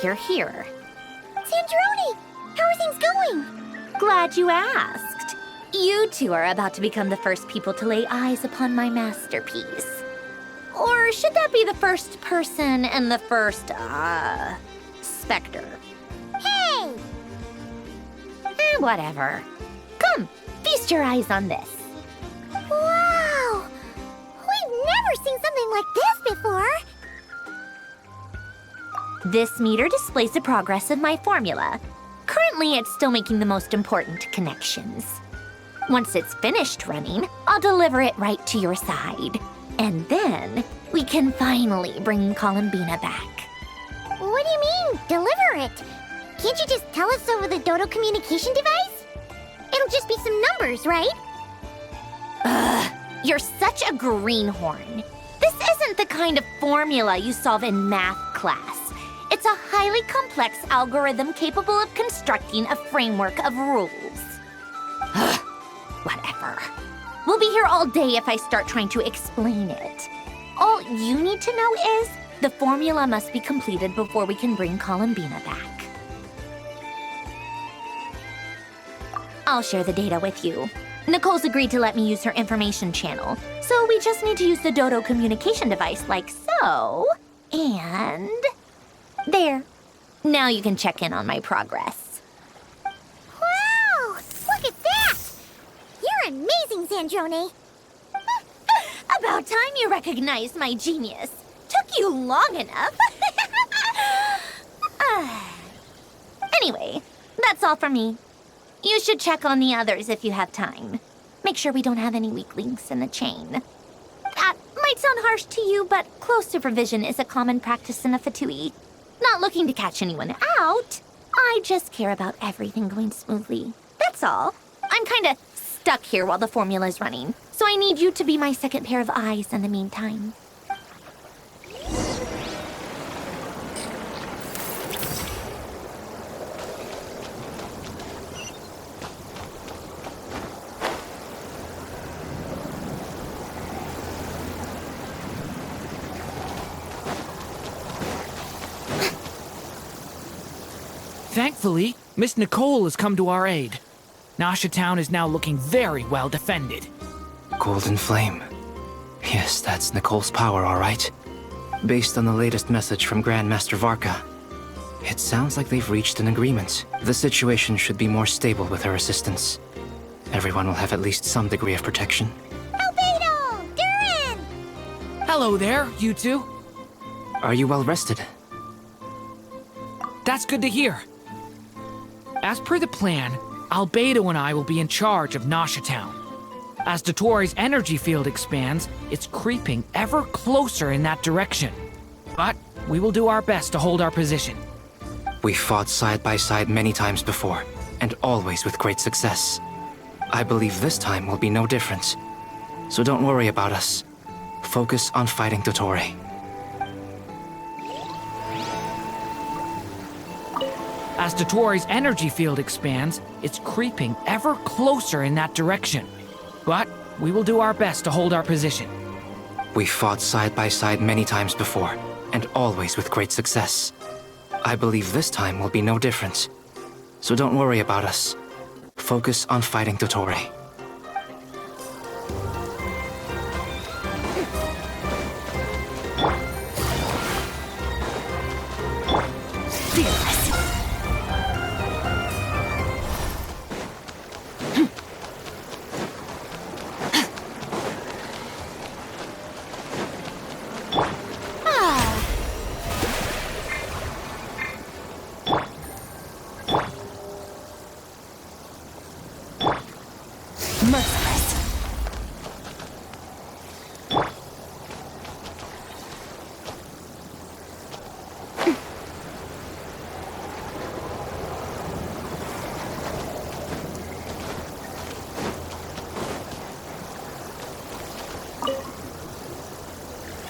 You're here. Sandrone! How are things going? Glad you asked. You two are about to become the first people to lay eyes upon my masterpiece. Or should that be the first person and the first, specter? Hey! Whatever. Come, feast your eyes on this. Wow! We've never seen something like this before! This meter displays the progress of my formula. Currently, it's still making the most important connections. Once it's finished running, I'll deliver it right to your side. And then, we can finally bring Columbina back. What do you mean, deliver it? Can't you just tell us over the Dodo communication device? It'll just be some numbers, right? You're such a greenhorn. This isn't the kind of formula you solve in math class. It's a highly complex algorithm capable of constructing a framework of rules. Whatever. We'll be here all day if I start trying to explain it. All you need to know is the formula must be completed before we can bring Columbina back. I'll share the data with you. Nicole's agreed to let me use her information channel, so we just need to use the Dodo communication device like so. And... there. Now you can check in on my progress. Wow! Look at that! You're amazing, Sandrone! About time you recognized my genius. Took you long enough. Anyway, that's all from me. You should check on the others if you have time. Make sure we don't have any weak links in the chain. That might sound harsh to you, but close supervision is a common practice in a Fatui. Not looking to catch anyone out. I just care about everything going smoothly. That's all. I'm kinda stuck here while the formula's running, so I need you to be my second pair of eyes in the meantime. Thankfully, Miss Nicole has come to our aid. Nasha Town is now looking very well defended. Golden Flame. Yes, that's Nicole's power, all right. Based on the latest message from Grandmaster Varka, it sounds like they've reached an agreement. The situation should be more stable with her assistance. Everyone will have at least some degree of protection. Albedo! Durin! Hello there, you two. Are you well rested? That's good to hear. As per the plan, Albedo and I will be in charge of Nasha Town. As Dottore's energy field expands, it's creeping ever closer in that direction. But we will do our best to hold our position. We fought side by side many times before, and always with great success. I believe this time will be no different. So don't worry about us. Focus on fighting Dottore. As Dottore's energy field expands, it's creeping ever closer in that direction. But we will do our best to hold our position. We fought side by side many times before, and always with great success. I believe this time will be no different. So don't worry about us. Focus on fighting Dottore.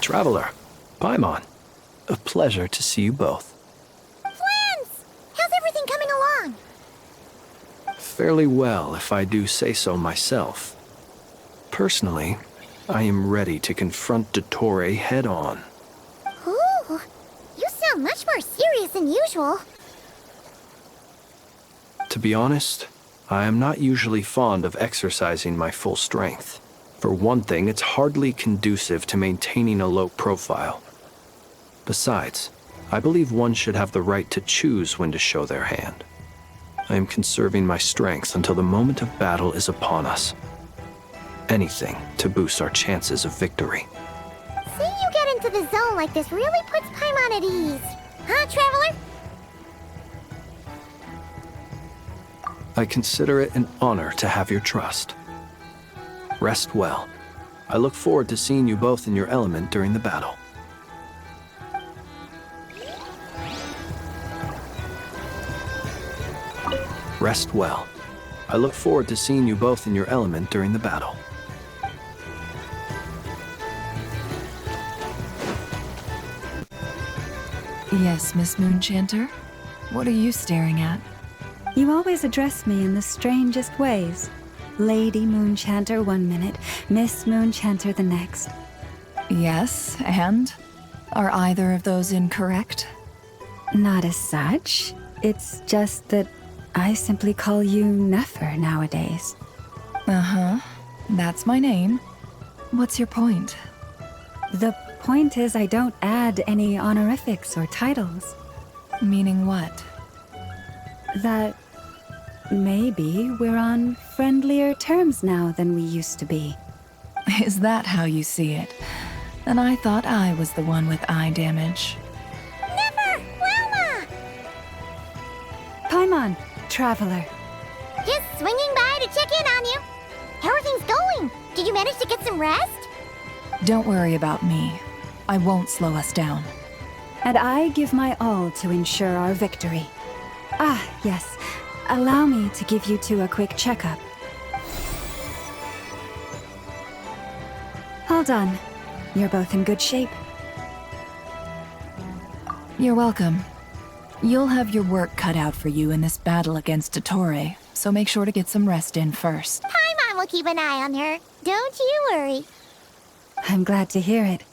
Traveler, Paimon, a pleasure to see you both. Flans! How's everything coming along? Fairly well, if I do say so myself. Personally, I am ready to confront Dottore head-on. Ooh, you sound much more serious than usual. To be honest, I am not usually fond of exercising my full strength. For one thing, it's hardly conducive to maintaining a low profile. Besides, I believe one should have the right to choose when to show their hand. I am conserving my strength until the moment of battle is upon us. Anything to boost our chances of victory. Seeing you get into the zone like this really puts Paimon at ease. Huh, Traveler? I consider it an honor to have your trust. Rest well. I look forward to seeing you both in your element during the battle. Rest well. I look forward to seeing you both in your element during the battle. Yes, Miss Moonchanter? What are you staring at? You always address me in the strangest ways. Lady Moonchanter 1 minute, Miss Moonchanter the next. Yes, and? Are either of those incorrect? Not as such. It's just that I simply call you Nefer nowadays. Uh-huh. That's my name. What's your point? The point is I don't add any honorifics or titles. Meaning what? That maybe we're on friendlier terms now than we used to be. Is that how you see it? Then I thought I was the one with eye damage. Never! Wilma! Paimon, Traveler. Just swinging by to check in on you. How are things going? Did you manage to get some rest? Don't worry about me. I won't slow us down. And I give my all to ensure our victory. Ah, yes. Allow me to give you two a quick checkup. Hold on. You're both in good shape. You're welcome. You'll have your work cut out for you in this battle against dottore, so make sure to get some rest in first. Paimon will keep an eye on her. Don't you worry. I'm glad to hear it.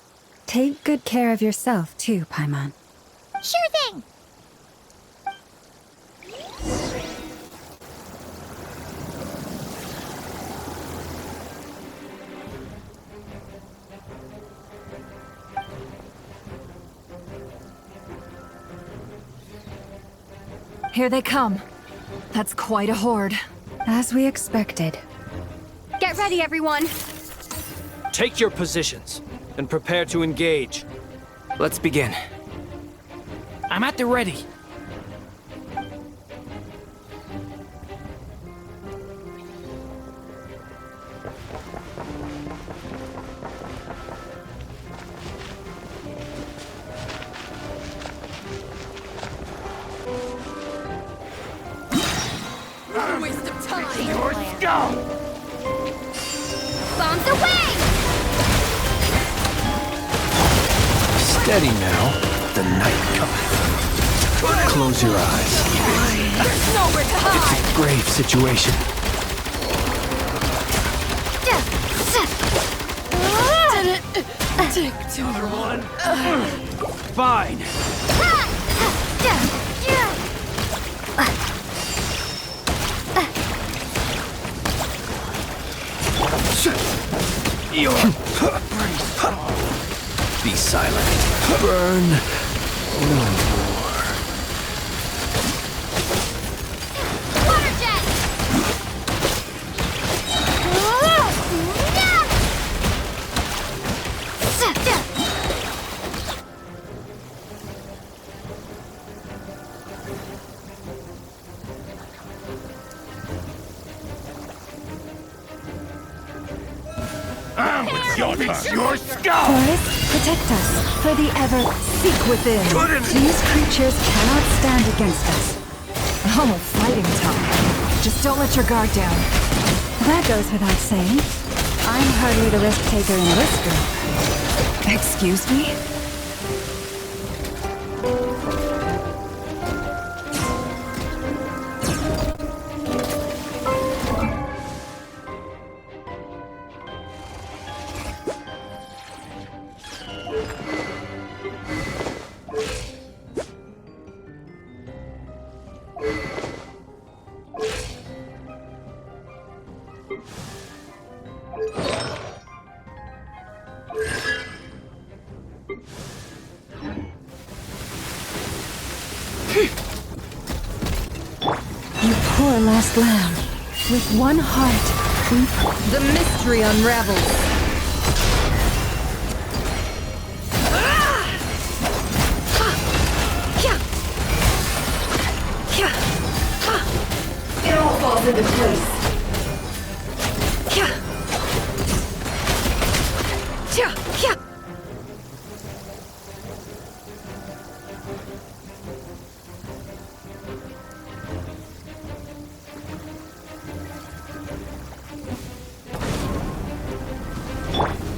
Take good care of yourself, too, Paimon. Sure thing. Here they come. That's quite a horde. As we expected. Get ready, everyone! Take your positions and prepare to engage. Let's begin. I'm at the ready. What a waste of time! Your skull! Bombs away! Steady now. The night cometh. Close your eyes. There's nowhere to hide! It's a grave situation. Take two. Fine. Be silent. Burn. No more. Water jet! Your skull! Chorus, protect us, for the ever seek within. These creatures cannot stand against us. Oh, fighting talk. Just don't let your guard down. That goes without saying. I'm hardly the risk taker in this group. Excuse me? poor last lamb. With one heart, the mystery unravels. It all falls into place.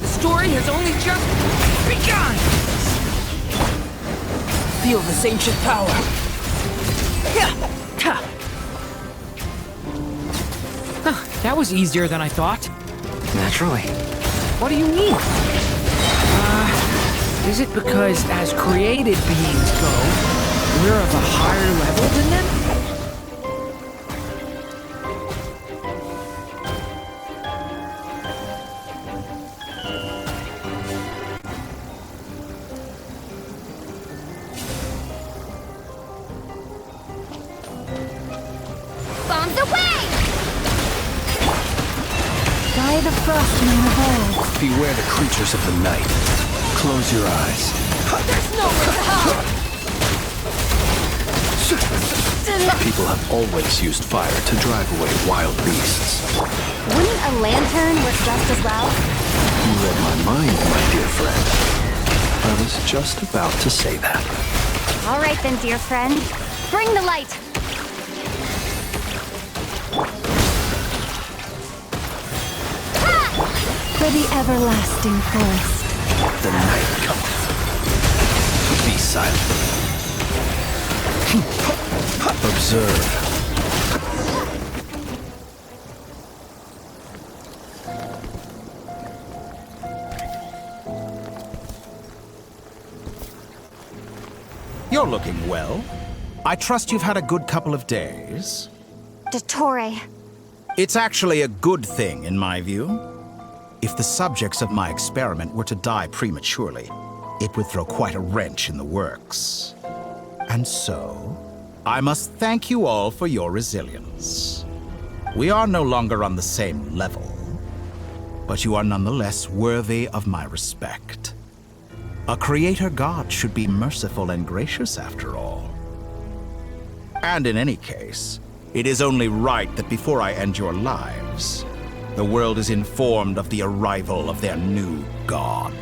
The story has only just begun! Feel this ancient power. That was easier than I thought. Naturally. What do you mean? Is it because as created beings go, we're of a higher level than them? Bombs away! By the frost moon of old. Beware the creatures of the night. Close your eyes. There's nowhere to hide! People have always used fire to drive away wild beasts. Wouldn't a lantern work just as well? You read my mind, my dear friend. I was just about to say that. All right then, dear friend. Bring the light. For the everlasting forest. The night cometh. Be silent. Observe. You're looking well. I trust you've had a good couple of days. Dottore. It's actually a good thing, in my view. If the subjects of my experiment were to die prematurely, it would throw quite a wrench in the works. And so, I must thank you all for your resilience. We are no longer on the same level, but you are nonetheless worthy of my respect. A creator god should be merciful and gracious after all. And in any case, it is only right that before I end your lives, the world is informed of the arrival of their new god.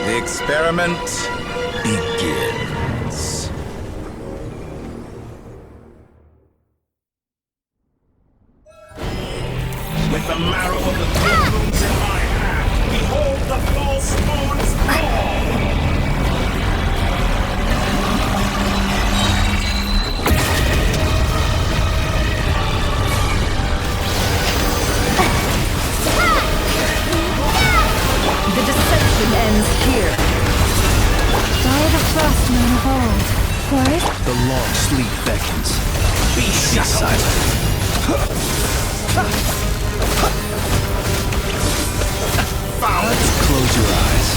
The experiment begins. With the marrow of the three moons in my hand, behold the false moon's fall! The deception ends here. By the frost moon of old. Forest? The long sleep beckons. Be silent. Found! Close your eyes.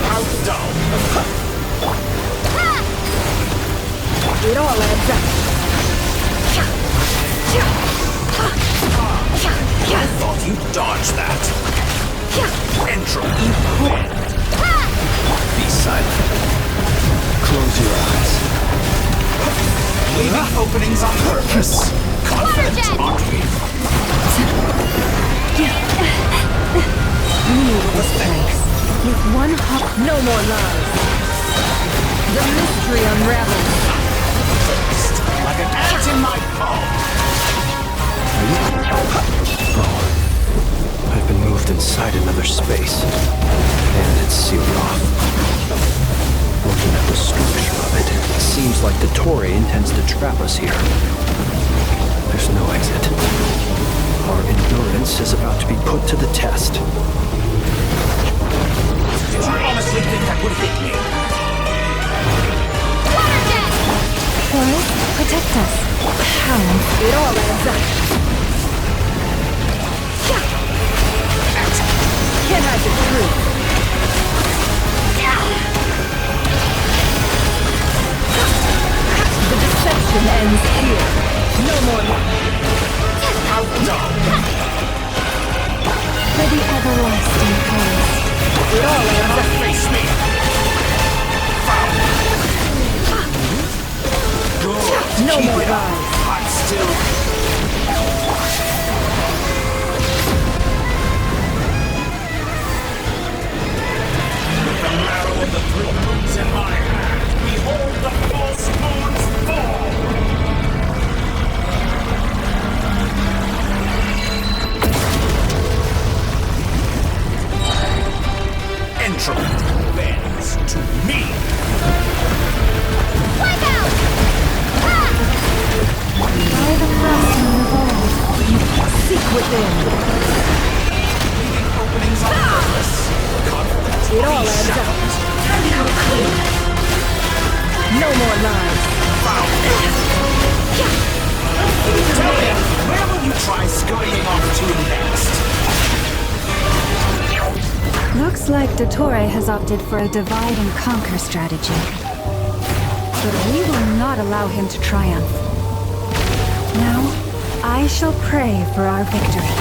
How dull! It all adds up. I thought you'd dodge that. Entropy wind. Be silent. Close your eyes. Leaving openings on purpose. Confident, aren't we? Leave this place. With one hop. No more lies. The mystery unravels. Like an ant in my paw. I've been moved inside another space, and it's sealed off. Looking at the structure of it, it seems like dottore intends to trap us here. There's no exit. Our endurance is about to be put to the test. Did you honestly think that would hit me? Forest, protect us. How? It all adds up. Can't hide the truth. The deception ends here. No more For the everlasting forest. It all adds up. Face me! Good. No Keep more it up. lies. I'm still... With the marrow of the three moons in my hand, behold the false moons fall! Entropy bends to me! By the frosting of old. Seek within. Openings on purpose. Confidence It all adds up. No more lies. Tell me, where will you try scurrying off to next? Looks like dottore has opted for a divide and conquer strategy. But we will not allow him to triumph. Now, I shall pray for our victory.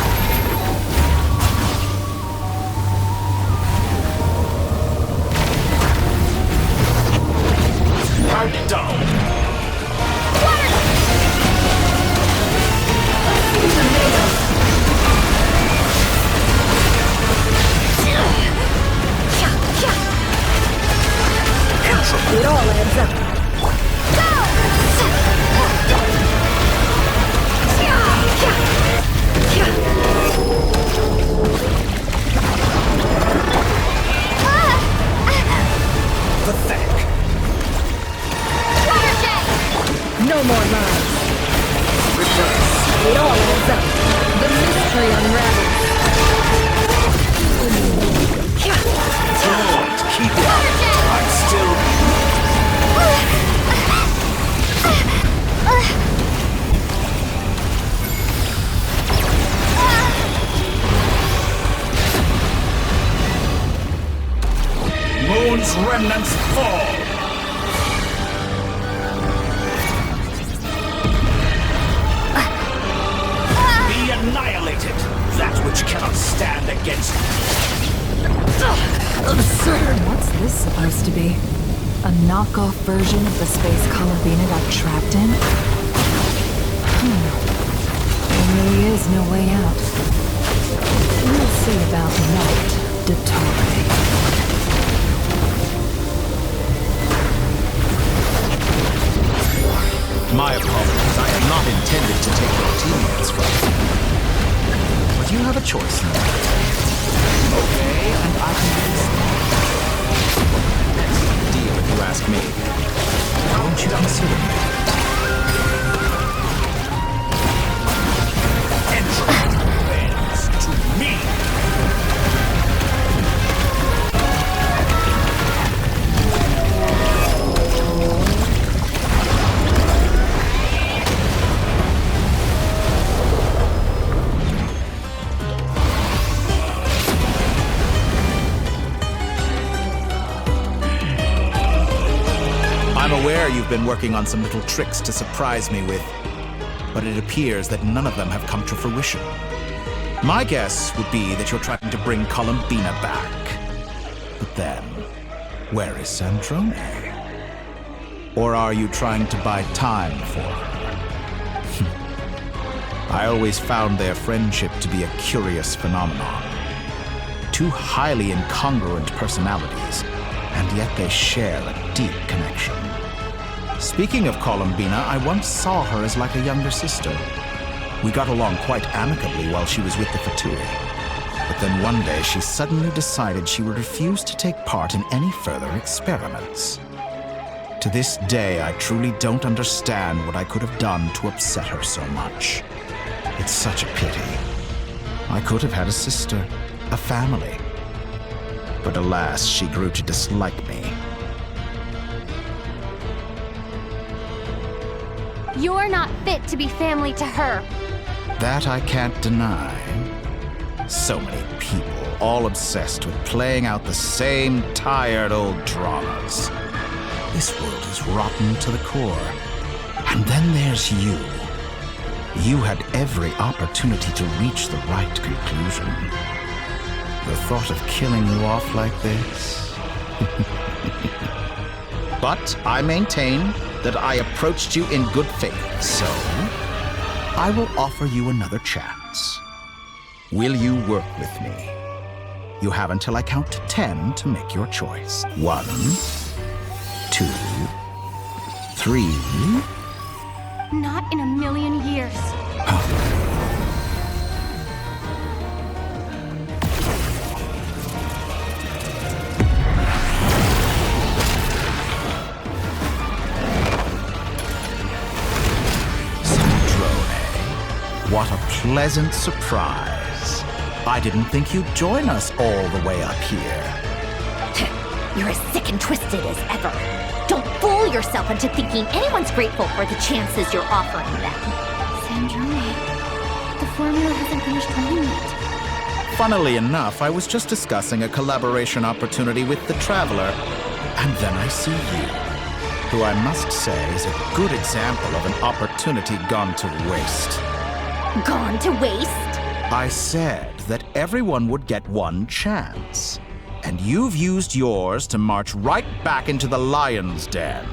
I'm done. It all adds up. Pathetic. No more lies. It all adds up. The mystery unravels. Good. Keep it up. I'm still... Moon's remnants fall! Be annihilated, that which cannot stand against Absurd. What's this supposed to be? A knockoff version of the space columbina got trapped in? There really is no way out. We'll see about that, dottore. My apologies, I had not intended to take your teammates from you. But you have a choice now. Okay, and I can understand. Deal if you ask me. Won't you consider me? Entropy bends to me! I'm aware you've been working on some little tricks to surprise me with, but it appears that none of them have come to fruition. My guess would be that you're trying to bring Columbina back. But then, where is Sandrone? Or are you trying to buy time for her? I always found their friendship to be a curious phenomenon. Two highly incongruent personalities, and yet they share a deep connection. Speaking of Columbina, I once saw her as like a younger sister. We got along quite amicably while she was with the Fatui. But then one day she suddenly decided she would refuse to take part in any further experiments. To this day, I truly don't understand what I could have done to upset her so much. It's such a pity. I could have had a sister, a family. But alas, she grew to dislike me. You're not fit to be family to her. That I can't deny. So many people, all obsessed with playing out the same tired old dramas. This world is rotten to the core. And then there's you. You had every opportunity to reach the right conclusion. The thought of killing you off like this? But I maintain that I approached you in good faith, so I will offer you another chance. Will you work with me? You have until I count to 10 to make your choice. 1, 2, 3. Not in a million years. What a pleasant surprise. I didn't think you'd join us all the way up here. You're as sick and twisted as ever. Don't fool yourself into thinking anyone's grateful for the chances you're offering them. Sandrone, the formula hasn't finished running yet. Funnily enough, I was just discussing a collaboration opportunity with the Traveler, and then I see you, who I must say is a good example of an opportunity gone to waste. Gone to waste? I said that everyone would get one chance, and you've used yours to march right back into the lion's den.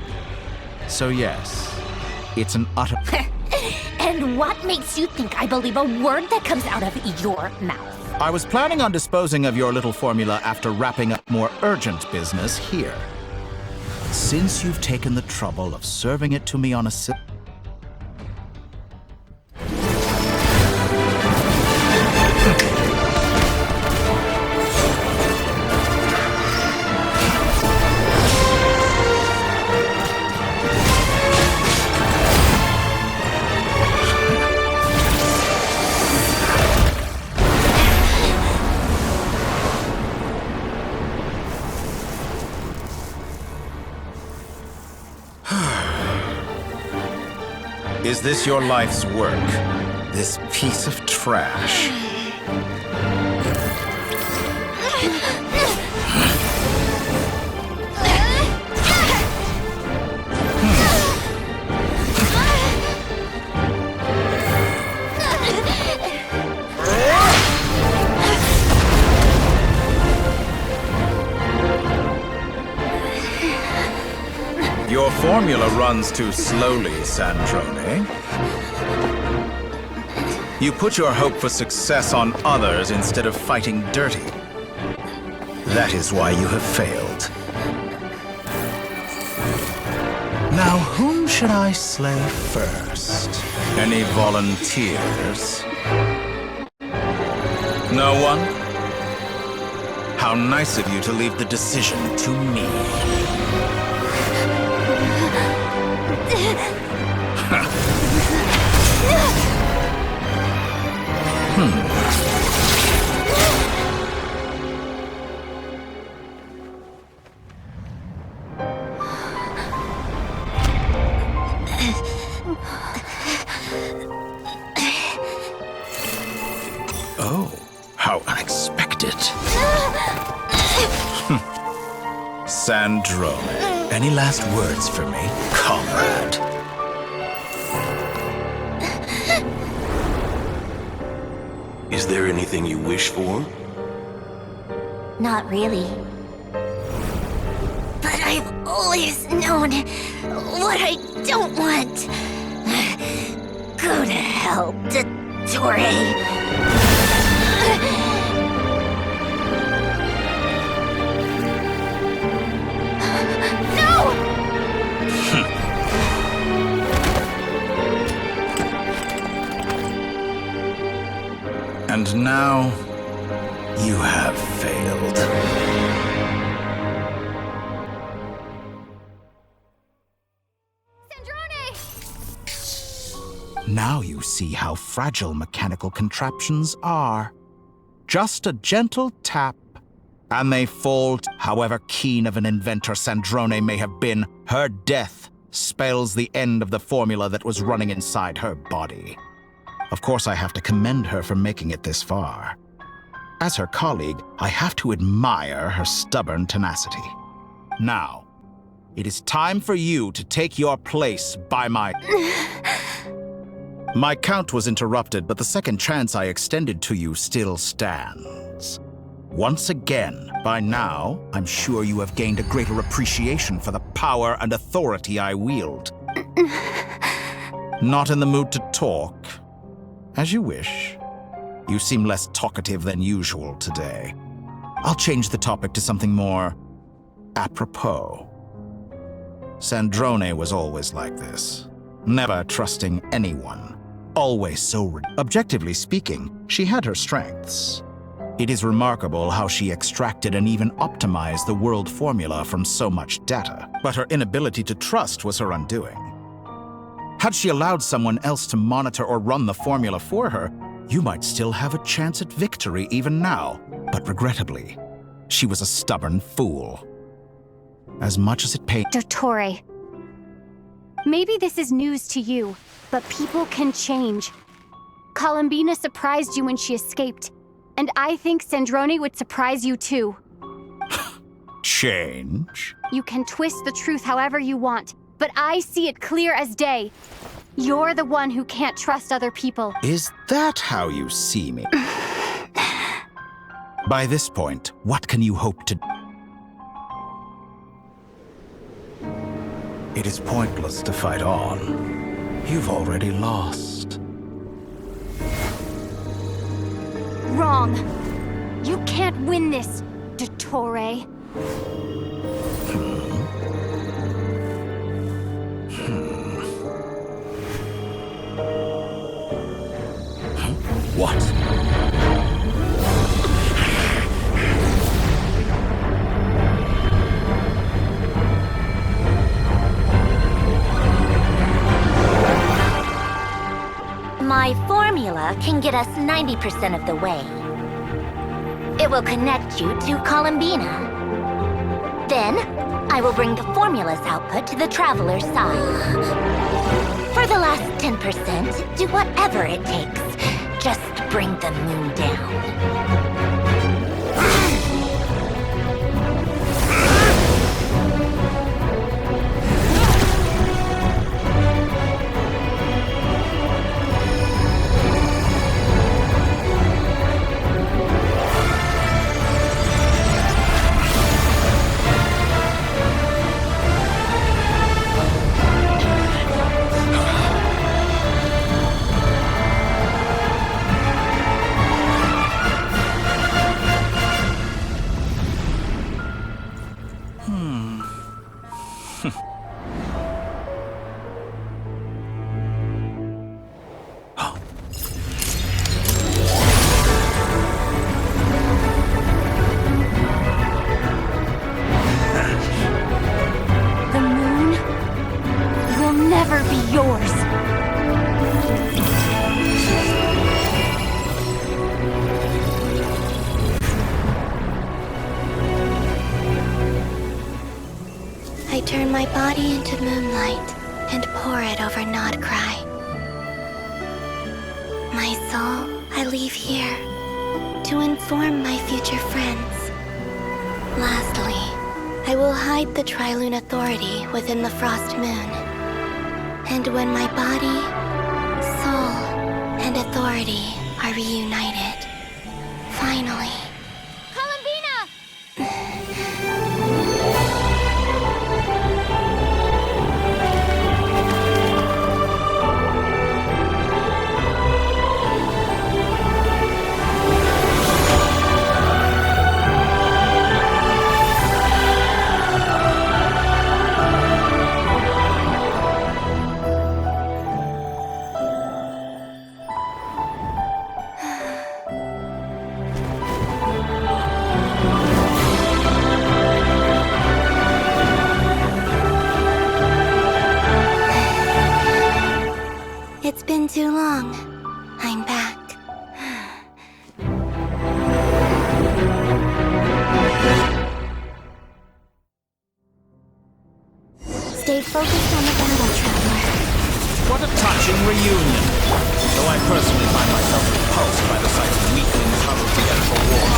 So yes, it's an utter... And what makes you think I believe a word that comes out of your mouth? I was planning on disposing of your little formula after wrapping up more urgent business here. Since you've taken the trouble of serving it to me on a Is this your life's work? This piece of trash? Your formula runs too slowly, Sandrone. You put your hope for success on others instead of fighting dirty. That is why you have failed. Now, whom should I slay first? Any volunteers? No one? How nice of you to leave the decision to me. Oh, how unexpected. Sandrone, any last words for me, comrade? Is there anything you wish for? Not really. But I've always known what I don't want. Go to hell, And now, you have failed. Now you see how fragile mechanical contraptions are. Just a gentle tap, and they fall. However keen of an inventor Sandrone may have been, her death spells the end of the formula that was running inside her body. Of course, I have to commend her for making it this far. As her colleague, I have to admire her stubborn tenacity. Now, it is time for you to take your place by my... My count was interrupted, but the second chance I extended to you still stands. Once again, by now, I'm sure you have gained a greater appreciation for the power and authority I wield. Not in the mood to talk? As you wish. You seem less talkative than usual today. I'll change the topic to something more apropos. Sandrone was always like this, never trusting anyone, always so... Objectively speaking, she had her strengths. It is remarkable how she extracted and even optimized the world formula from so much data, but her inability to trust was her undoing. Had she allowed someone else to monitor or run the formula for her, you might still have a chance at victory even now. But regrettably, she was a stubborn fool. As much as it paid... Dottore. Maybe this is news to you, but people can change. Columbina surprised you when she escaped, and I think Sandrone would surprise you too. Change? You can twist the truth however you want, but I see it clear as day. You're the one who can't trust other people. Is that how you see me? By this point, what can you hope to... It is pointless to fight on. You've already lost. Wrong. You can't win this, dottore. What? My formula can get us 90% of the way. It will connect you to Columbina. Then, I will bring the formula's output to the Traveler's side. For the last 10%, do whatever it takes. Just bring the moon down. I turn my body into moonlight and pour it over Nodcry. My soul, I leave here to inform my future friends. Lastly, I will hide the Trilune Authority within the Frost Moon. And when my body, soul, and authority are reunited, finally... too long. I'm back. Stay focused on the battle, Traveler. What a touching reunion. Though I personally find myself repulsed by the sight of weaklings huddled together for war.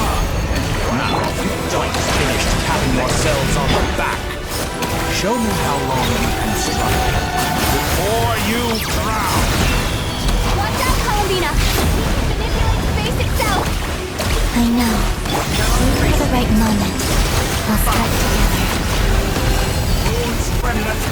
Now, don't finish patting yourselves on the back. Show me how long you can struggle before you drown. Watch out, Columbina! Manipulate space itself! I know. Wait for the right moment. We'll strike together. Moon's remnant.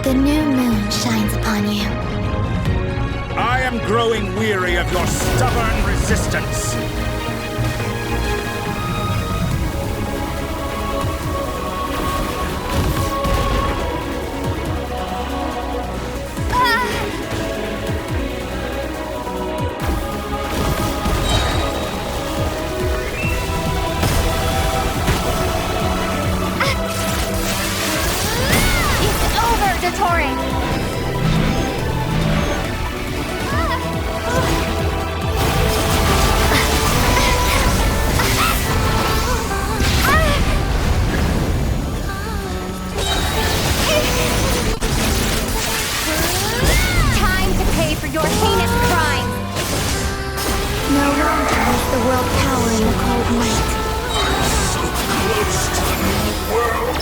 The new moon shines upon you. I am growing weary of your stubborn resistance. Dottore! Time to pay for your heinous crimes! No longer is the world power in the cold night. So close to the new world!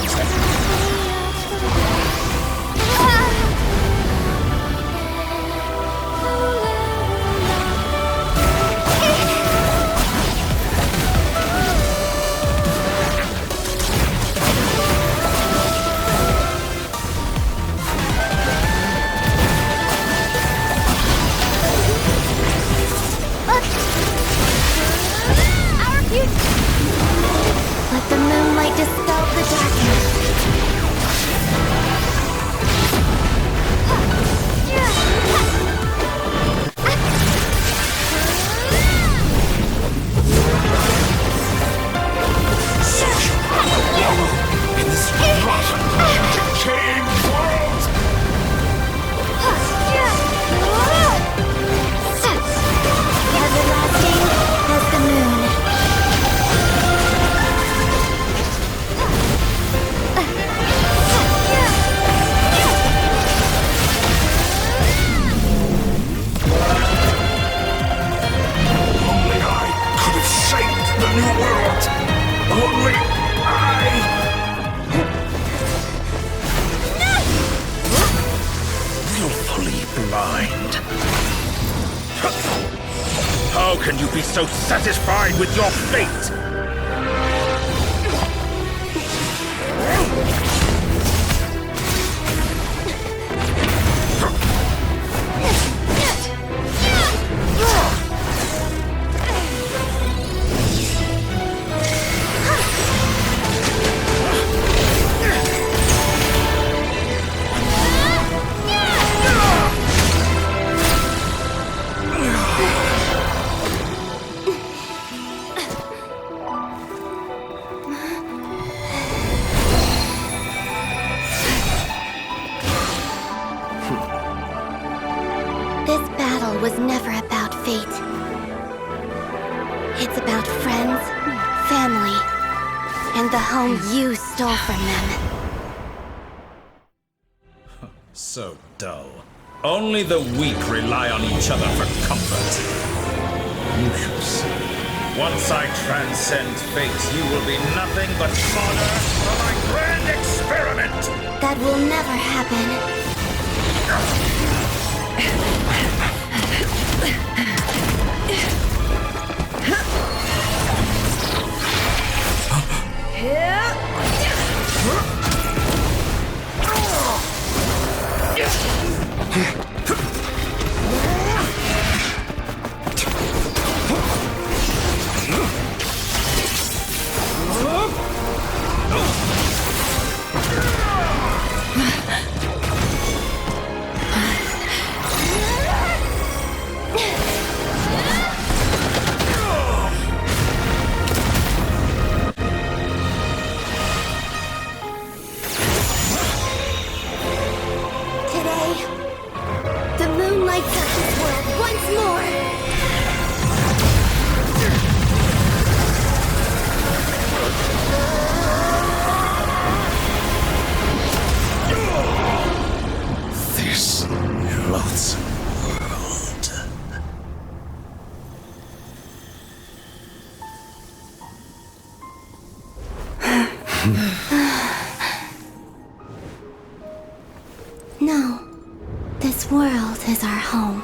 Let the moonlight dispel the darkness. In this rotten, decaying world! Everlasting as the moon. Only I could have shaped the new world! Only I! Willfully blind. How can you be so satisfied with your fate? This battle was never about fate. It's about friends, family, and the home you stole from them. So dull. Only the weak rely on each other for comfort. You shall see. Once I transcend fate, you will be nothing but fodder for my grand experiment! That will never happen. No, this world is our home.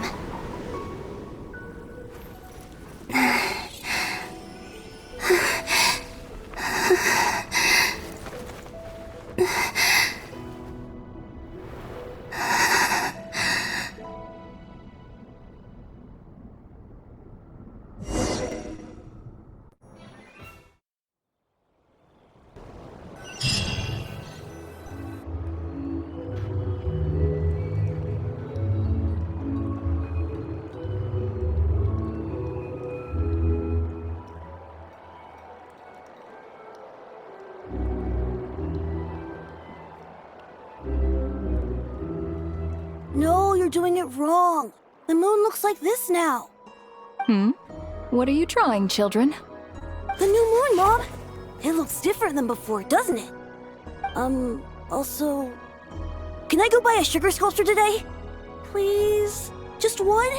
No, you're doing it wrong. The moon looks like this now. What are you drawing, children? The new moon, Mom. It looks different than before, doesn't it? Also... Can I go buy a sugar sculpture today? Please? Just one?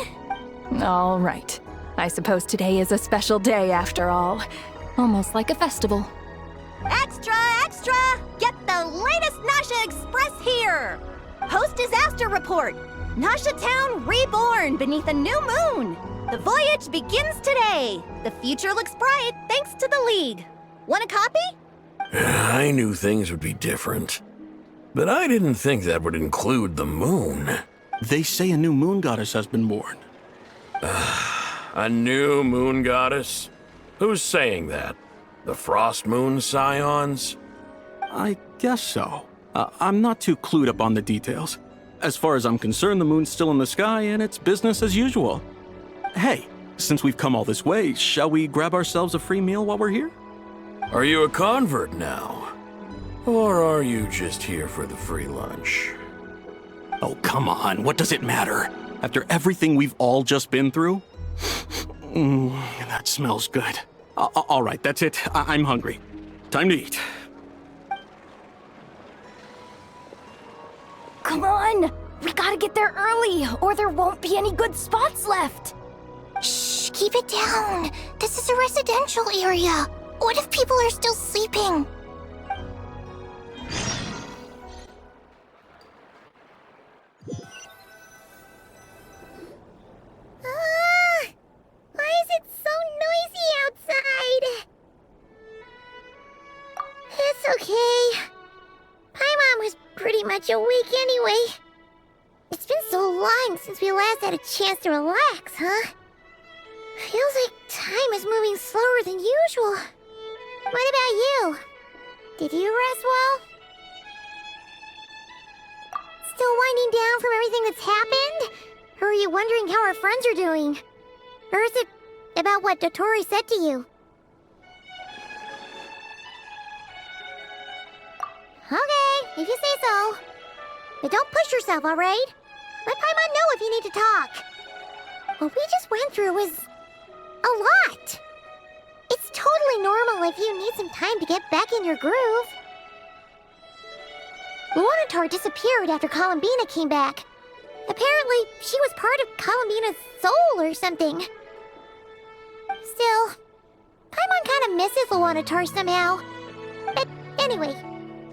All right. I suppose today is a special day after all. Almost like a festival. Extra, extra! Get the latest Nasha Express here! Post-disaster report! Nasha Town reborn beneath a new moon! The voyage begins today! The future looks bright thanks to the League. Want a copy? I knew things would be different. But I didn't think that would include the moon. They say a new moon goddess has been born. A new moon goddess? Who's saying that? The Frost Moon Scions? I guess so. I'm not too clued up on the details. As far as I'm concerned, the moon's still in the sky and it's business as usual. Hey, since we've come all this way, shall we grab ourselves a free meal while we're here? Are you a convert now? Or are you just here for the free lunch? Oh, come on. What does it matter? After everything we've all just been through? That smells good. All right, that's it. I'm hungry. Time to eat. Come on! We gotta get there early, or there won't be any good spots left! Shh, keep it down. This is a residential area. What if people are still sleeping? Why is it so noisy outside? It's okay. My mom was pretty much awake anyway. It's been so long since we last had a chance to relax, huh? Feels like time is moving slower than usual. What about you? Did you rest well? Still winding down from everything that's happened? Or are you wondering how our friends are doing? Or is it about what dottore said to you? Okay, if you say so. But don't push yourself, alright? Let Paimon know if you need to talk. What we just went through was a lot. totally normal if you need some time to get back in your groove. Lunatar disappeared after Columbina came back. Apparently, she was part of Columbina's soul or something. Still, Paimon kind of misses Lunatar somehow. But anyway,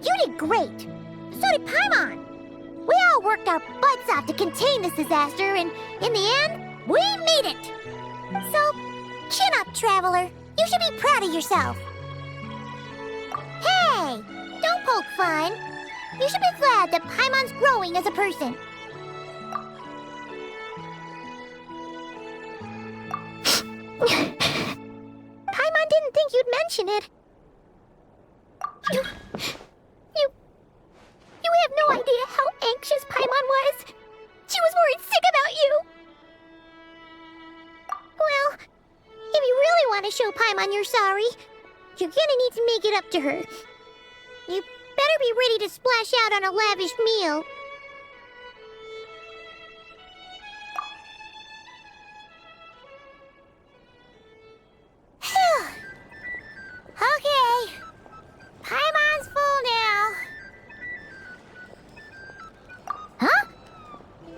you did great. So did Paimon. We all worked our butts off to contain this disaster, and in the end, we made it. So, chin up, Traveler. You should be proud of yourself. Hey, don't poke fun. You should be glad that Paimon's growing as a person. Paimon didn't think you'd mention it. You have no idea how anxious Paimon was. She was worried sick about you. Well, if you really want to show Paimon you're sorry, you're gonna need to make it up to her. You better be ready to splash out on a lavish meal. Phew. Okay. Paimon's full now. Huh?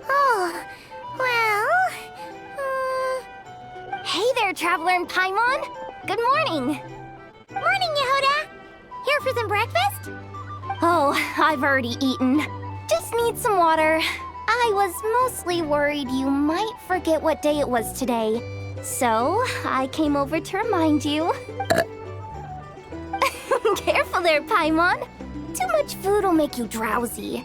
Oh, well... Hey there, Traveler and Paimon! Good morning! Morning, Yehuda! Here for some breakfast? Oh, I've already eaten. Just need some water. I was mostly worried you might forget what day it was today. So, I came over to remind you. Careful there, Paimon. Too much food will make you drowsy.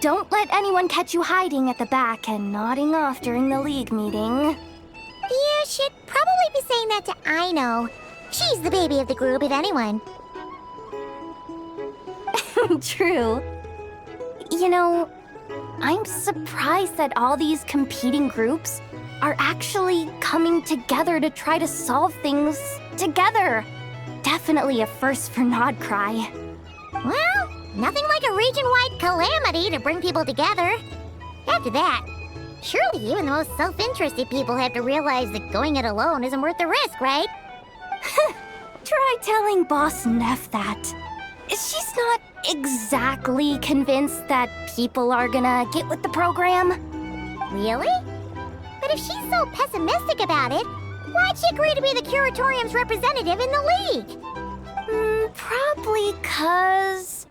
Don't let anyone catch you hiding at the back and nodding off during the League meeting. You should probably be saying that to Aino. She's the baby of the group, if anyone. True. You know, I'm surprised that all these competing groups are actually coming together to try to solve things together. Definitely a first for Nodcry. Well, nothing like a region-wide calamity to bring people together. After that, surely even the most self-interested people have to realize that going it alone isn't worth the risk, right? Try telling Boss Neff that. She's not exactly convinced that people are gonna get with the program. Really? But if she's so pessimistic about it, why'd she agree to be the Curatorium's representative in the League? Probably 'cause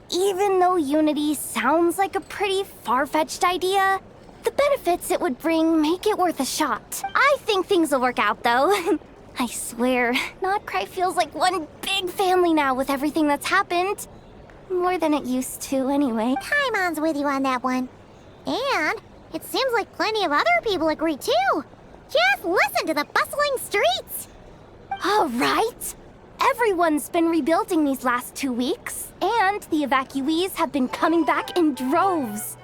even though Unity sounds like a pretty far-fetched idea, the benefits it would bring make it worth a shot. I think things will work out, though. I swear, Nodcry feels like one big family now with everything that's happened. More than it used to, anyway. Paimon's with you on that one. And it seems like plenty of other people agree, too. Just listen to the bustling streets. All right. Everyone's been rebuilding these last 2 weeks, and the evacuees have been coming back in droves.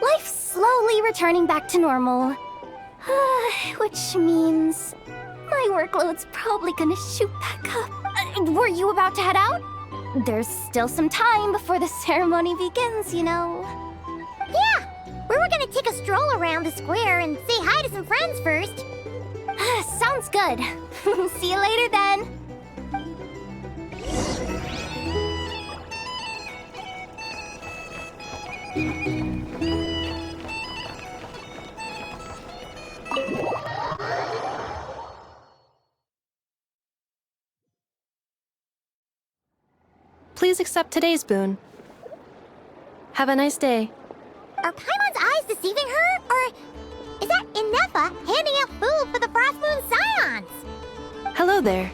Life's slowly returning back to normal. Which means my workload's probably gonna shoot back up. Were you about to head out? There's still some time before the ceremony begins, you know. Yeah, we were gonna take a stroll around the square and say hi to some friends first. Sounds good. See you later then. Please accept today's boon. Have a nice day. Are Paimon's eyes deceiving her? Or is that Inefa handing out food for the Frost Moon Scions? Hello there.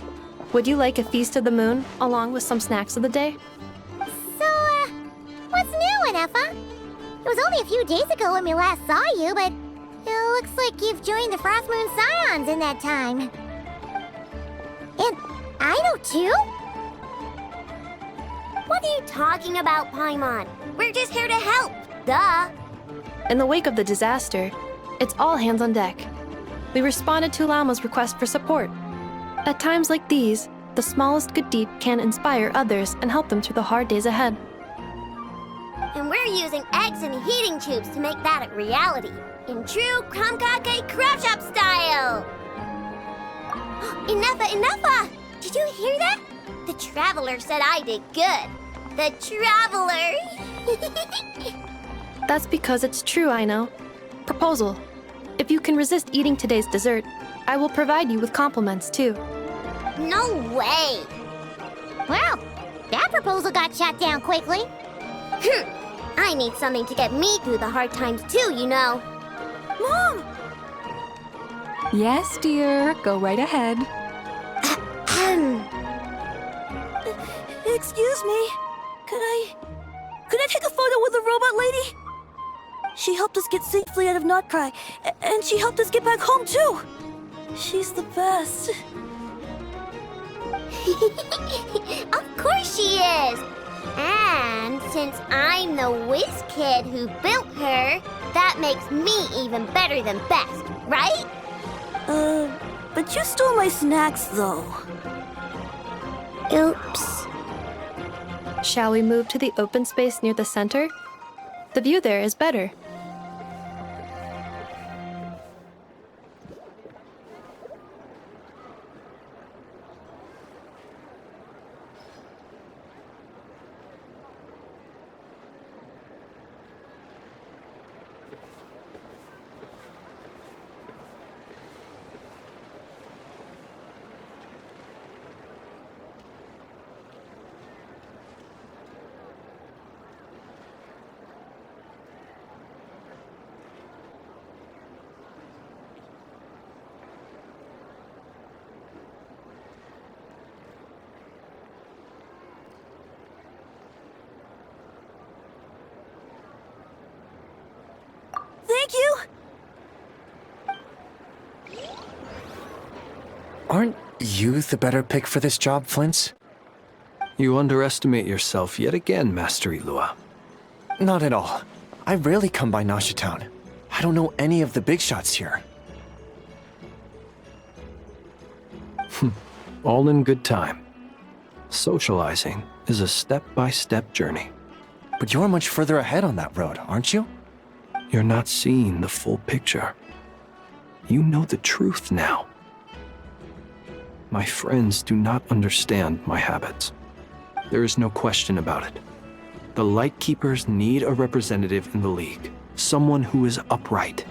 Would you like a feast of the moon along with some snacks of the day? So, what's new, Inefa? It was only a few days ago when we last saw you, but it looks like you've joined the Frost Moon Scions in that time. And Aino too? What are you talking about, Paimon? We're just here to help. Duh. In the wake of the disaster, it's all hands on deck. We responded to Lama's request for support. At times like these, the smallest good deed can inspire others and help them through the hard days ahead. And we're using eggs and heating tubes to make that a reality. In true Kamkake Crab Shop style! Inefa! Did you hear that? The Traveler said I did good. The Traveler! That's because it's true, I know. Proposal. If you can resist eating today's dessert, I will provide you with compliments, too. No way! Well, that proposal got shot down quickly. I need something to get me through the hard times too, you know. Mom! Yes, dear. Go right ahead. Excuse me. Could I take a photo with the robot lady? She helped us get safely out of Notcry, and she helped us get back home too. She's the best. Of course she is! And since I'm the whiz kid who built her, that makes me even better than best, right? But you stole my snacks though. Oops. Shall we move to the open space near the center? The view there is better. Thank you! Aren't you the better pick for this job, Flint? You underestimate yourself yet again, Master Ilua. Not at all. I rarely come by Nasha Town. I don't know any of the big shots here. All in good time. Socializing is a step-by-step journey. But you're much further ahead on that road, aren't you? You're not seeing the full picture. You know the truth now. My friends do not understand my habits. There is no question about it. The Lightkeepers need a representative in the League. Someone who is upright,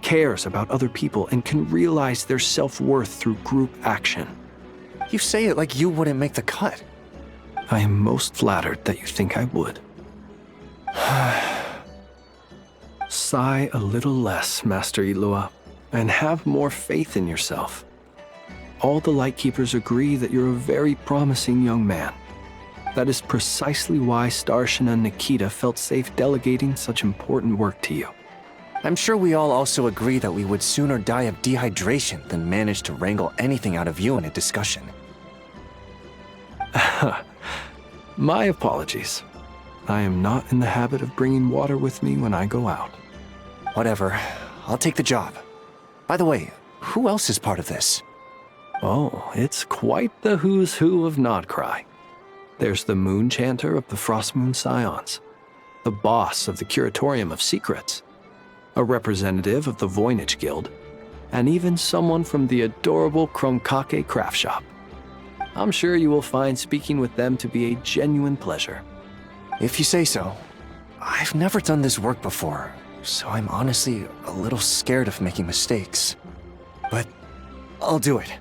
cares about other people, and can realize their self-worth through group action. You say it like you wouldn't make the cut. I am most flattered that you think I would. Sigh a little less, Master Ilua, and have more faith in yourself. All the Lightkeepers agree that you're a very promising young man. That is precisely why Starshina and Nikita felt safe delegating such important work to you. I'm sure we all also agree that we would sooner die of dehydration than manage to wrangle anything out of you in a discussion. My apologies. I am not in the habit of bringing water with me when I go out. Whatever. I'll take the job. By the way, who else is part of this? Oh, it's quite the who's who of Nodcry. There's the Moon Chanter of the Frostmoon Scions, the boss of the Curatorium of Secrets, a representative of the Voynich Guild, and even someone from the adorable Kromkake craft shop. I'm sure you will find speaking with them to be a genuine pleasure. If you say so. I've never done this work before, so I'm honestly a little scared of making mistakes. But I'll do it.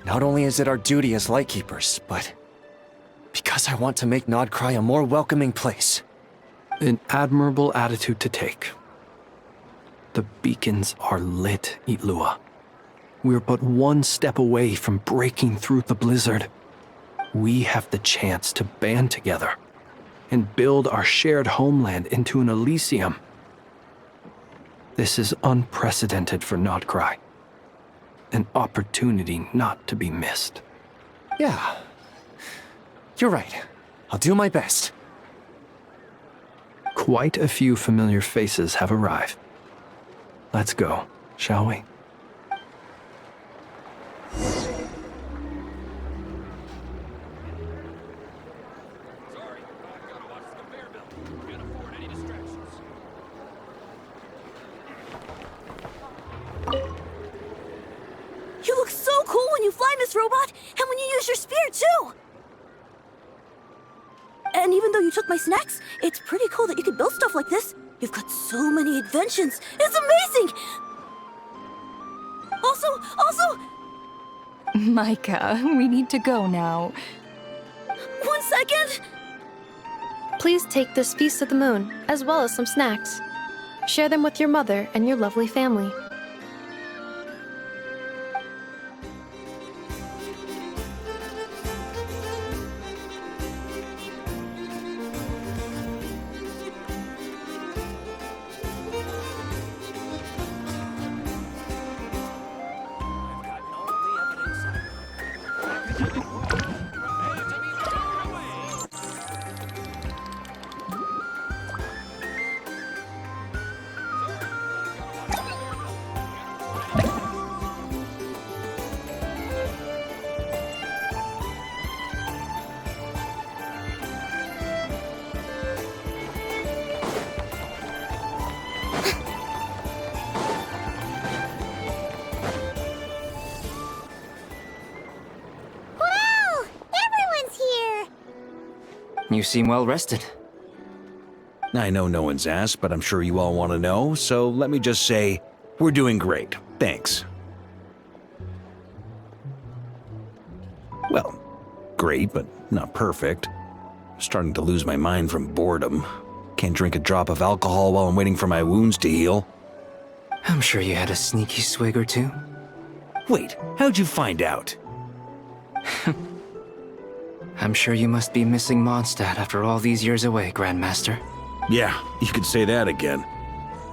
Not only is it our duty as Lightkeepers, but because I want to make Nodcry a more welcoming place. An admirable attitude to take. The beacons are lit, Ilua. We're but one step away from breaking through the blizzard. We have the chance to band together and build our shared homeland into an Elysium. This is unprecedented for Nodcry. An opportunity not to be missed. Yeah. You're right. I'll do my best. Quite a few familiar faces have arrived. Let's go, shall we? You look so cool when you fly, Miss Robot, and when you use your spear, too! And even though you took my snacks, it's pretty cool that you can build stuff like this. You've got so many inventions. It's amazing! Also... Micah, we need to go now. 1 second! Please take this Feast of the Moon, as well as some snacks. Share them with your mother and your lovely family. You seem well rested. I know no one's asked, but I'm sure you all want to know, so let me just say, we're doing great. Thanks. Well, great, but not perfect. Starting to lose my mind from boredom. Can't drink a drop of alcohol while I'm waiting for my wounds to heal. I'm sure you had a sneaky swig or two. Wait, how'd you find out? I'm sure you must be missing Mondstadt after all these years away, Grandmaster. Yeah, you could say that again.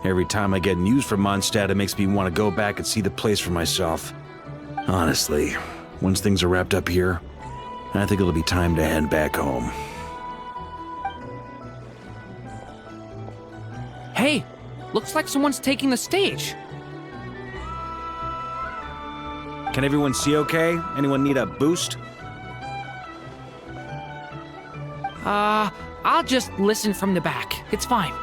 Every time I get news from Mondstadt, it makes me want to go back and see the place for myself. Honestly, once things are wrapped up here, I think it'll be time to head back home. Hey, looks like someone's taking the stage. Can everyone see okay? Anyone need a boost? I'll just listen from the back. It's fine.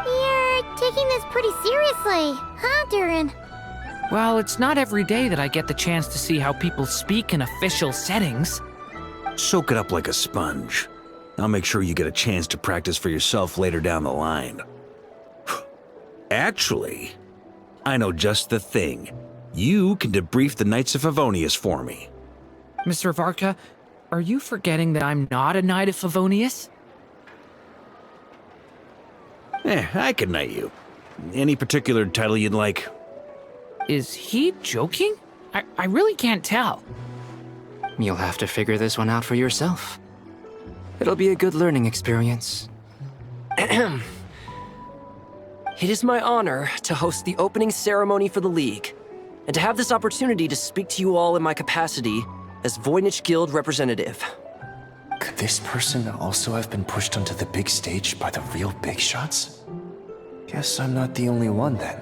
You're taking this pretty seriously, huh, Durin? Well, it's not every day that I get the chance to see how people speak in official settings. Soak it up like a sponge. I'll make sure you get a chance to practice for yourself later down the line. Actually, I know just the thing. You can debrief the Knights of Favonius for me. Mr. Varka, are you forgetting that I'm not a Knight of Favonius? I can knight you. Any particular title you'd like? Is he joking? I really can't tell. You'll have to figure this one out for yourself. It'll be a good learning experience. It is my honor to host the opening ceremony for the League, and to have this opportunity to speak to you all in my capacity as Voynich Guild representative. Could this person also have been pushed onto the big stage by the real big shots? Guess I'm not the only one then.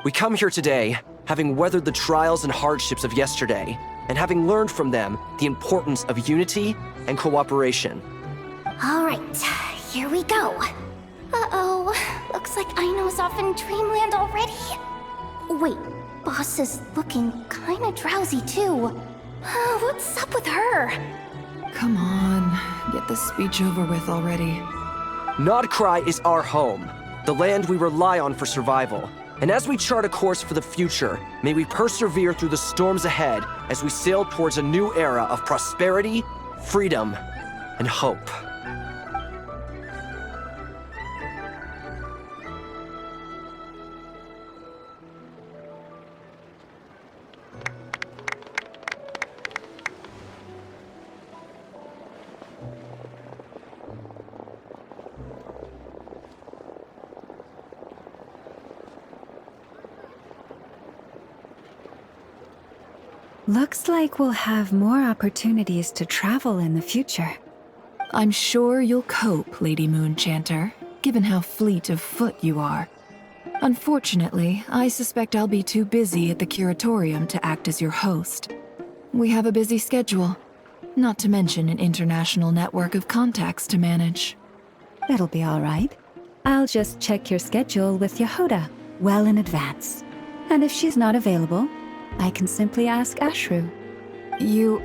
We come here today, having weathered the trials and hardships of yesterday, and having learned from them the importance of unity and cooperation. All right, here we go. Uh-oh, looks like Aino's off in Dreamland already. Wait, Boss is looking kinda drowsy too. What's up with her? Come on, get this speech over with already. Nodcry is our home, the land we rely on for survival. And as we chart a course for the future, may we persevere through the storms ahead as we sail towards a new era of prosperity, freedom, and hope. Looks like we'll have more opportunities to travel in the future. I'm sure you'll cope, Lady Moonchanter, given how fleet of foot you are. Unfortunately, I suspect I'll be too busy at the Curatorium to act as your host. We have a busy schedule, not to mention an international network of contacts to manage. That'll be all right. I'll just check your schedule with Yehoda well in advance. And if she's not available, I can simply ask Ashru. You...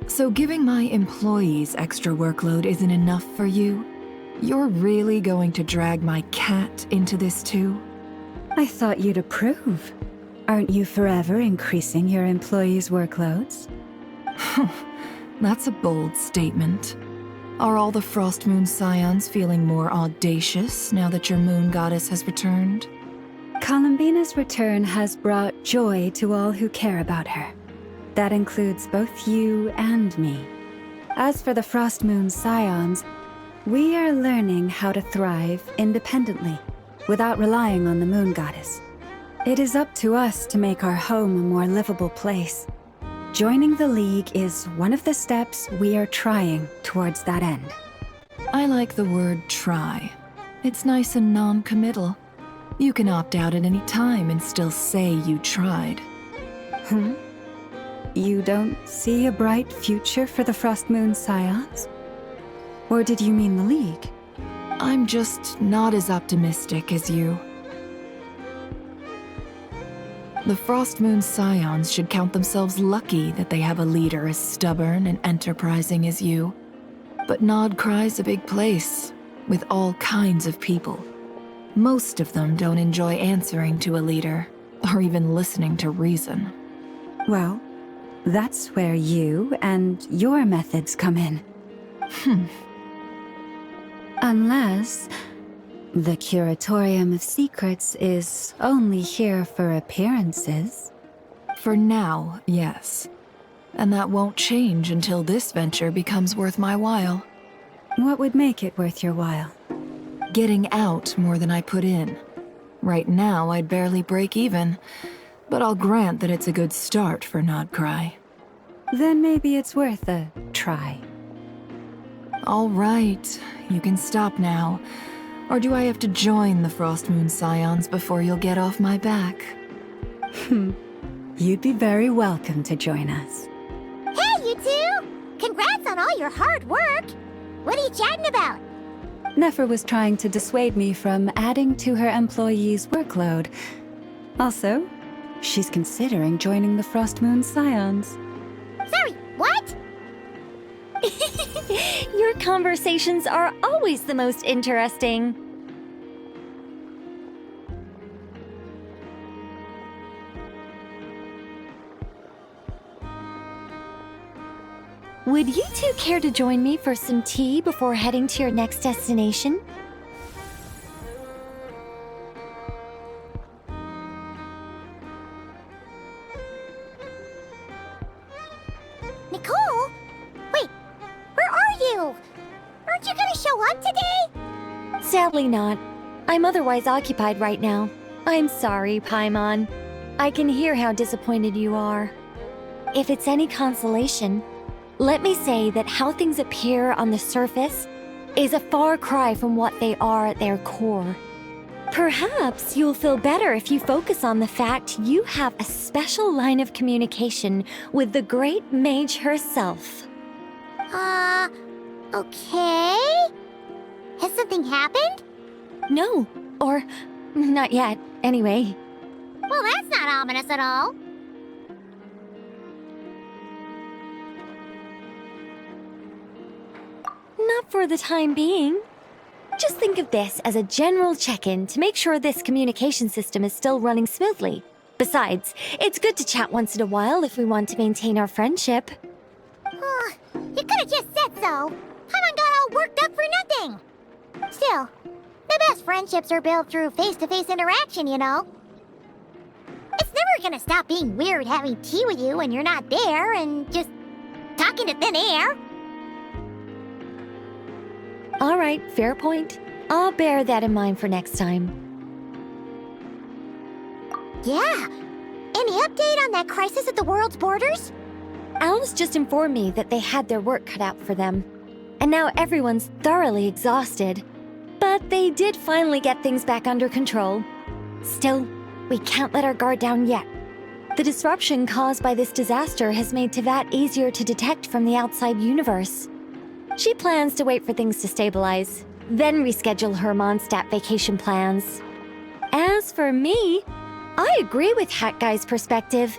So giving my employees extra workload isn't enough for you? You're really going to drag my cat into this too? I thought you'd approve. Aren't you forever increasing your employees' workloads? That's a bold statement. Are all the Frost Moon Scions feeling more audacious now that your moon goddess has returned? Columbina's return has brought joy to all who care about her. That includes both you and me. As for the Frost Moon Scions, we are learning how to thrive independently, without relying on the moon goddess. It is up to us to make our home a more livable place. Joining the League is one of the steps we are trying towards that end. I like the word try. It's nice and non-committal. You can opt out at any time and still say you tried. You don't see a bright future for the Frost Moon Scions? Or did you mean the League? I'm just not as optimistic as you. The Frost Moon Scions should count themselves lucky that they have a leader as stubborn and enterprising as you. But Nodcry's a big place, with all kinds of people. Most of them don't enjoy answering to a leader, or even listening to reason. Well, that's where you and your methods come in. Unless the Curatorium of Secrets is only here for appearances. For now, yes. And that won't change until this venture becomes worth my while. What would make it worth your while? Getting out more than I put in. Right now, I'd barely break even, but I'll grant that it's a good start for Nodcry. Then maybe it's worth a try. All right, you can stop now. Or do I have to join the Frost Moon Scions before you'll get off my back? You'd be very welcome to join us. Hey, you two! Congrats on all your hard work! What are you chatting about? Nefer was trying to dissuade me from adding to her employees' workload. Also, she's considering joining the Frost Moon Scions. Sorry, what? Your conversations are always the most interesting. Would you two care to join me for some tea before heading to your next destination? Nicole? Wait, where are you? Aren't you gonna show up today? Sadly not. I'm otherwise occupied right now. I'm sorry, Paimon. I can hear how disappointed you are. If it's any consolation, let me say that how things appear on the surface is a far cry from what they are at their core. Perhaps you'll feel better if you focus on the fact you have a special line of communication with the great mage herself. Okay? Has something happened? No, or not yet, anyway. Well, that's not ominous at all. Not for the time being. Just think of this as a general check-in to make sure this communication system is still running smoothly. Besides, it's good to chat once in a while if we want to maintain our friendship. You could have just said so. Paimon got all worked up for nothing. Still, the best friendships are built through face-to-face interaction, you know. It's never gonna stop being weird having tea with you when you're not there and just talking to thin air. All right, fair point. I'll bear that in mind for next time. Yeah. Any update on that crisis at the world's borders? Alice just informed me that they had their work cut out for them. And now everyone's thoroughly exhausted. But they did finally get things back under control. Still, we can't let our guard down yet. The disruption caused by this disaster has made Teyvat easier to detect from the outside universe. She plans to wait for things to stabilize, then reschedule her Mondstadt vacation plans. As for me, I agree with Hat Guy's perspective.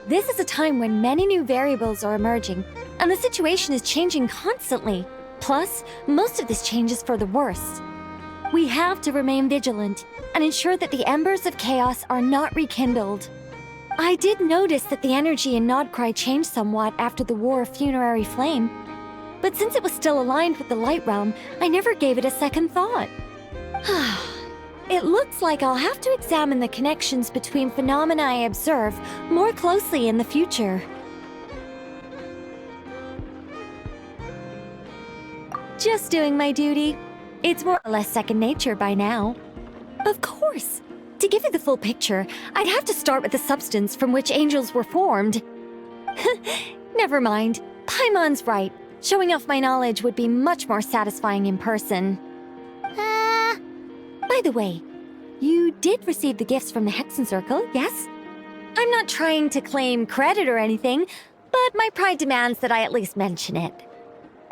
This is a time when many new variables are emerging, and the situation is changing constantly. Plus, most of this change is for the worse. We have to remain vigilant and ensure that the embers of chaos are not rekindled. I did notice that the energy in Nodcry changed somewhat after the War of Funerary Flame, but since it was still aligned with the Light Realm, I never gave it a second thought. It looks like I'll have to examine the connections between phenomena I observe more closely in the future. Just doing my duty. It's more or less second nature by now. Of course. To give you the full picture, I'd have to start with the substance from which angels were formed. Never mind. Paimon's right. Showing off my knowledge would be much more satisfying in person. By the way, you did receive the gifts from the Hexen Circle, yes? I'm not trying to claim credit or anything, but my pride demands that I at least mention it.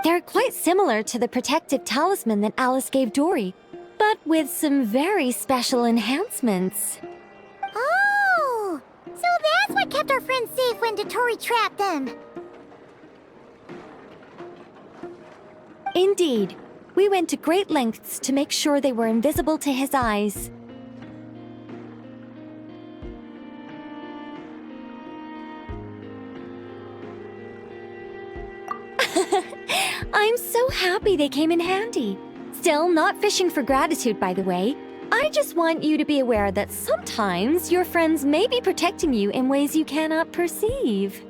They're quite similar to the protective talisman that Alice gave Dory, but with some very special enhancements. Oh! So that's what kept our friends safe when dottore trapped them. Indeed. We went to great lengths to make sure they were invisible to his eyes. I'm so happy they came in handy. Still, not fishing for gratitude, by the way. I just want you to be aware that sometimes your friends may be protecting you in ways you cannot perceive.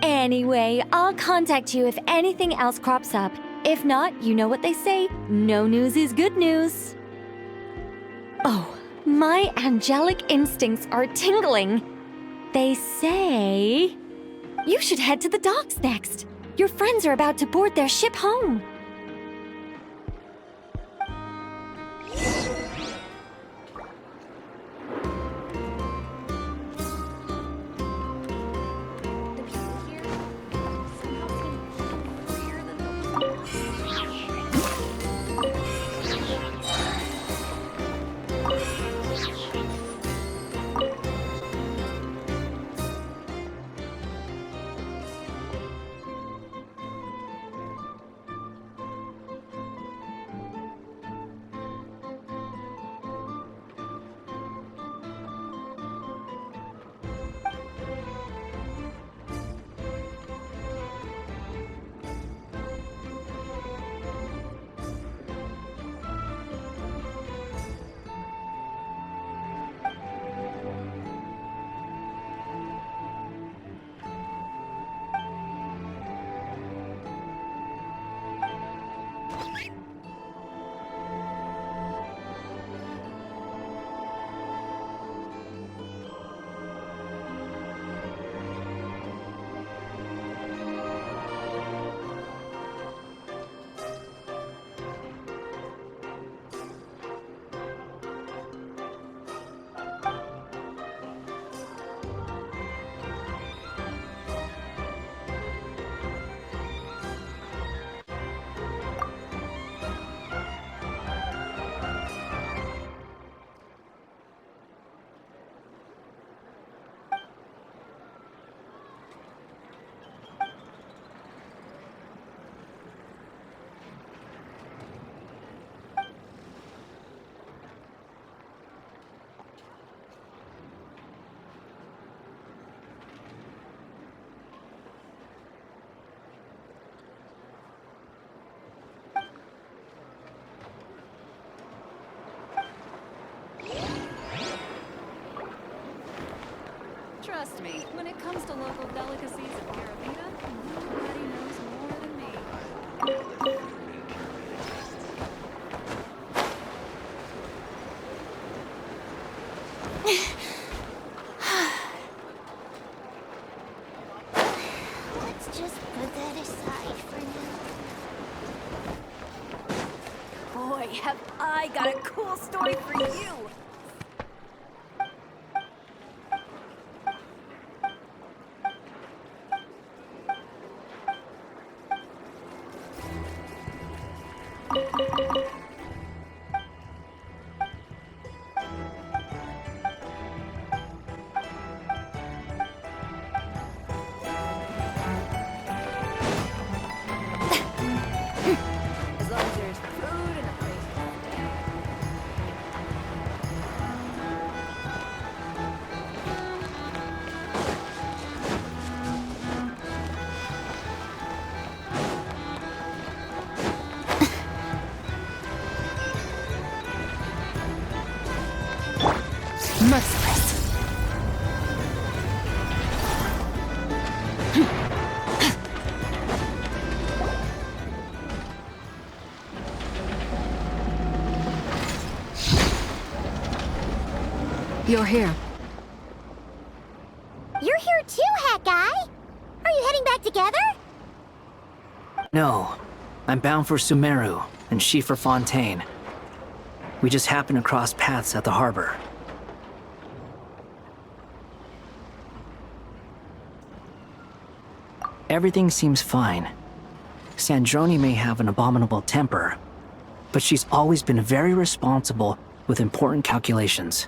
Anyway, I'll contact you if anything else crops up. If not, you know what they say, no news is good news. Oh, my angelic instincts are tingling. They say you should head to the docks next. Your friends are about to board their ship home. Trust me, when it comes to local delicacies of Caravita, nobody knows more than me. Let's just put that aside for now. Boy, have I got a cool story for you! You're here. You're here too, Hat Guy! Are you heading back together? No. I'm bound for Sumeru, and she for Fontaine. We just happened to cross paths at the harbor. Everything seems fine. Sandrone may have an abominable temper, but she's always been very responsible with important calculations,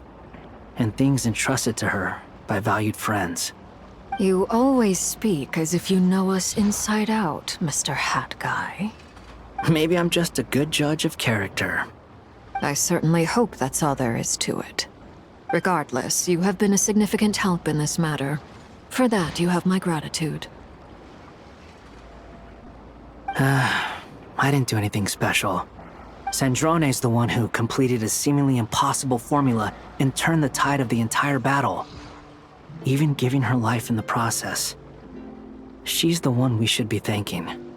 and things entrusted to her by valued friends. You always speak as if you know us inside out, Mr. Hat Guy. Maybe I'm just a good judge of character. I certainly hope that's all there is to it. Regardless, you have been a significant help in this matter. For that, you have my gratitude. I didn't do anything special. Sandrone's the one who completed a seemingly impossible formula and turned the tide of the entire battle, even giving her life in the process. She's the one we should be thanking.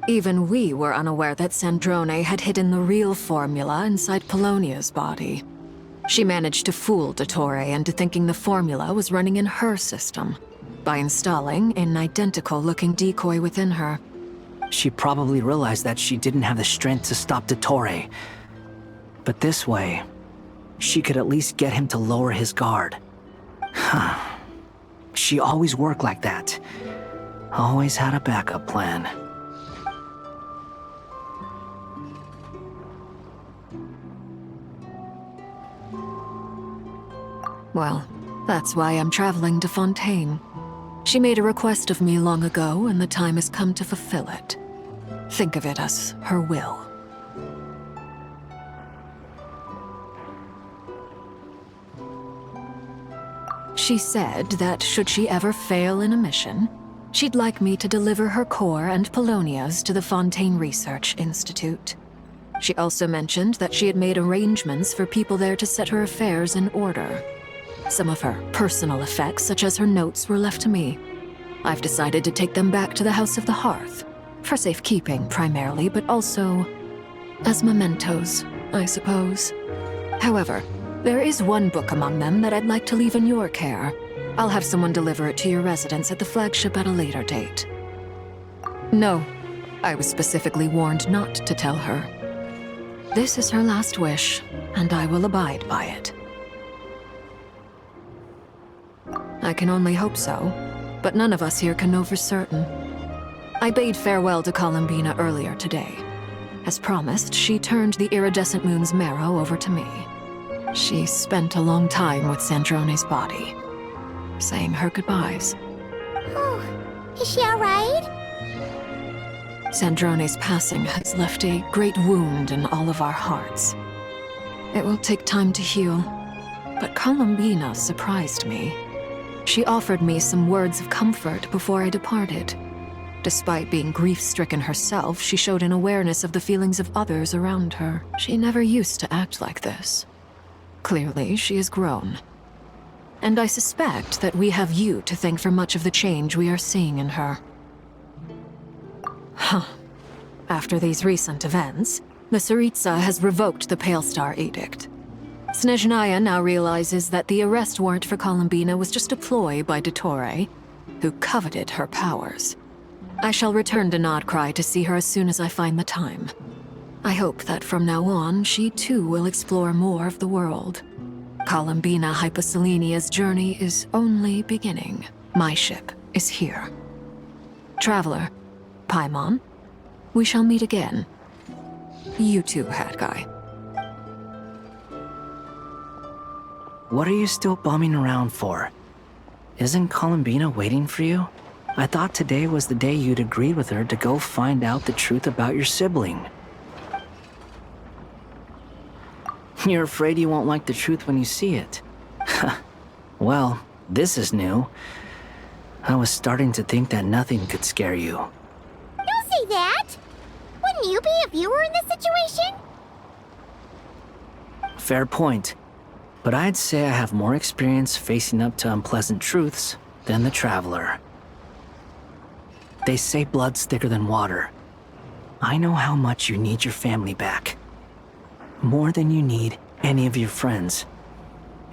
Even we were unaware that Sandrone had hidden the real formula inside Polonia's body. She managed to fool dottore into thinking the formula was running in her system by installing an identical-looking decoy within her. She probably realized that she didn't have the strength to stop dottore. But this way, she could at least get him to lower his guard. She always worked like that. Always had a backup plan. Well, that's why I'm traveling to Fontaine. She made a request of me long ago, and the time has come to fulfill it. Think of it as her will. She said that should she ever fail in a mission, she'd like me to deliver her core and Polonia's to the Fontaine Research Institute. She also mentioned that she had made arrangements for people there to set her affairs in order. Some of her personal effects, such as her notes, were left to me. I've decided to take them back to the House of the Hearth, for safekeeping primarily, but also as mementos, I suppose. However, there is one book among them that I'd like to leave in your care. I'll have someone deliver it to your residence at the flagship at a later date. No, I was specifically warned not to tell her. This is her last wish, and I will abide by it. I can only hope so, but none of us here can know for certain. I bade farewell to Columbina earlier today. As promised, she turned the iridescent moon's marrow over to me. She spent a long time with Sandrone's body, saying her goodbyes. Oh, is she alright? Sandrone's passing has left a great wound in all of our hearts. It will take time to heal, but Columbina surprised me. She offered me some words of comfort before I departed. Despite being grief-stricken herself, she showed an awareness of the feelings of others around her. She never used to act like this. Clearly, she has grown. And I suspect that we have you to thank for much of the change we are seeing in her. After these recent events, the Tsaritsa has revoked the Pale Star Edict. Snezhnaya now realizes that the arrest warrant for Columbina was just a ploy by dottore, who coveted her powers. I shall return to Nodcry to see her as soon as I find the time. I hope that from now on, she too will explore more of the world. Columbina Hyposelenia's journey is only beginning. My ship is here. Traveler, Paimon, we shall meet again. You too, Hat Guy. What are you still bumming around for? Isn't Columbina waiting for you? I thought today was the day you'd agreed with her to go find out the truth about your sibling. You're afraid you won't like the truth when you see it. Well, this is new. I was starting to think that nothing could scare you. Don't say that! Wouldn't you be if you were in this situation? Fair point. But I'd say I have more experience facing up to unpleasant truths than the Traveler. They say blood's thicker than water. I know how much you need your family back. More than you need any of your friends.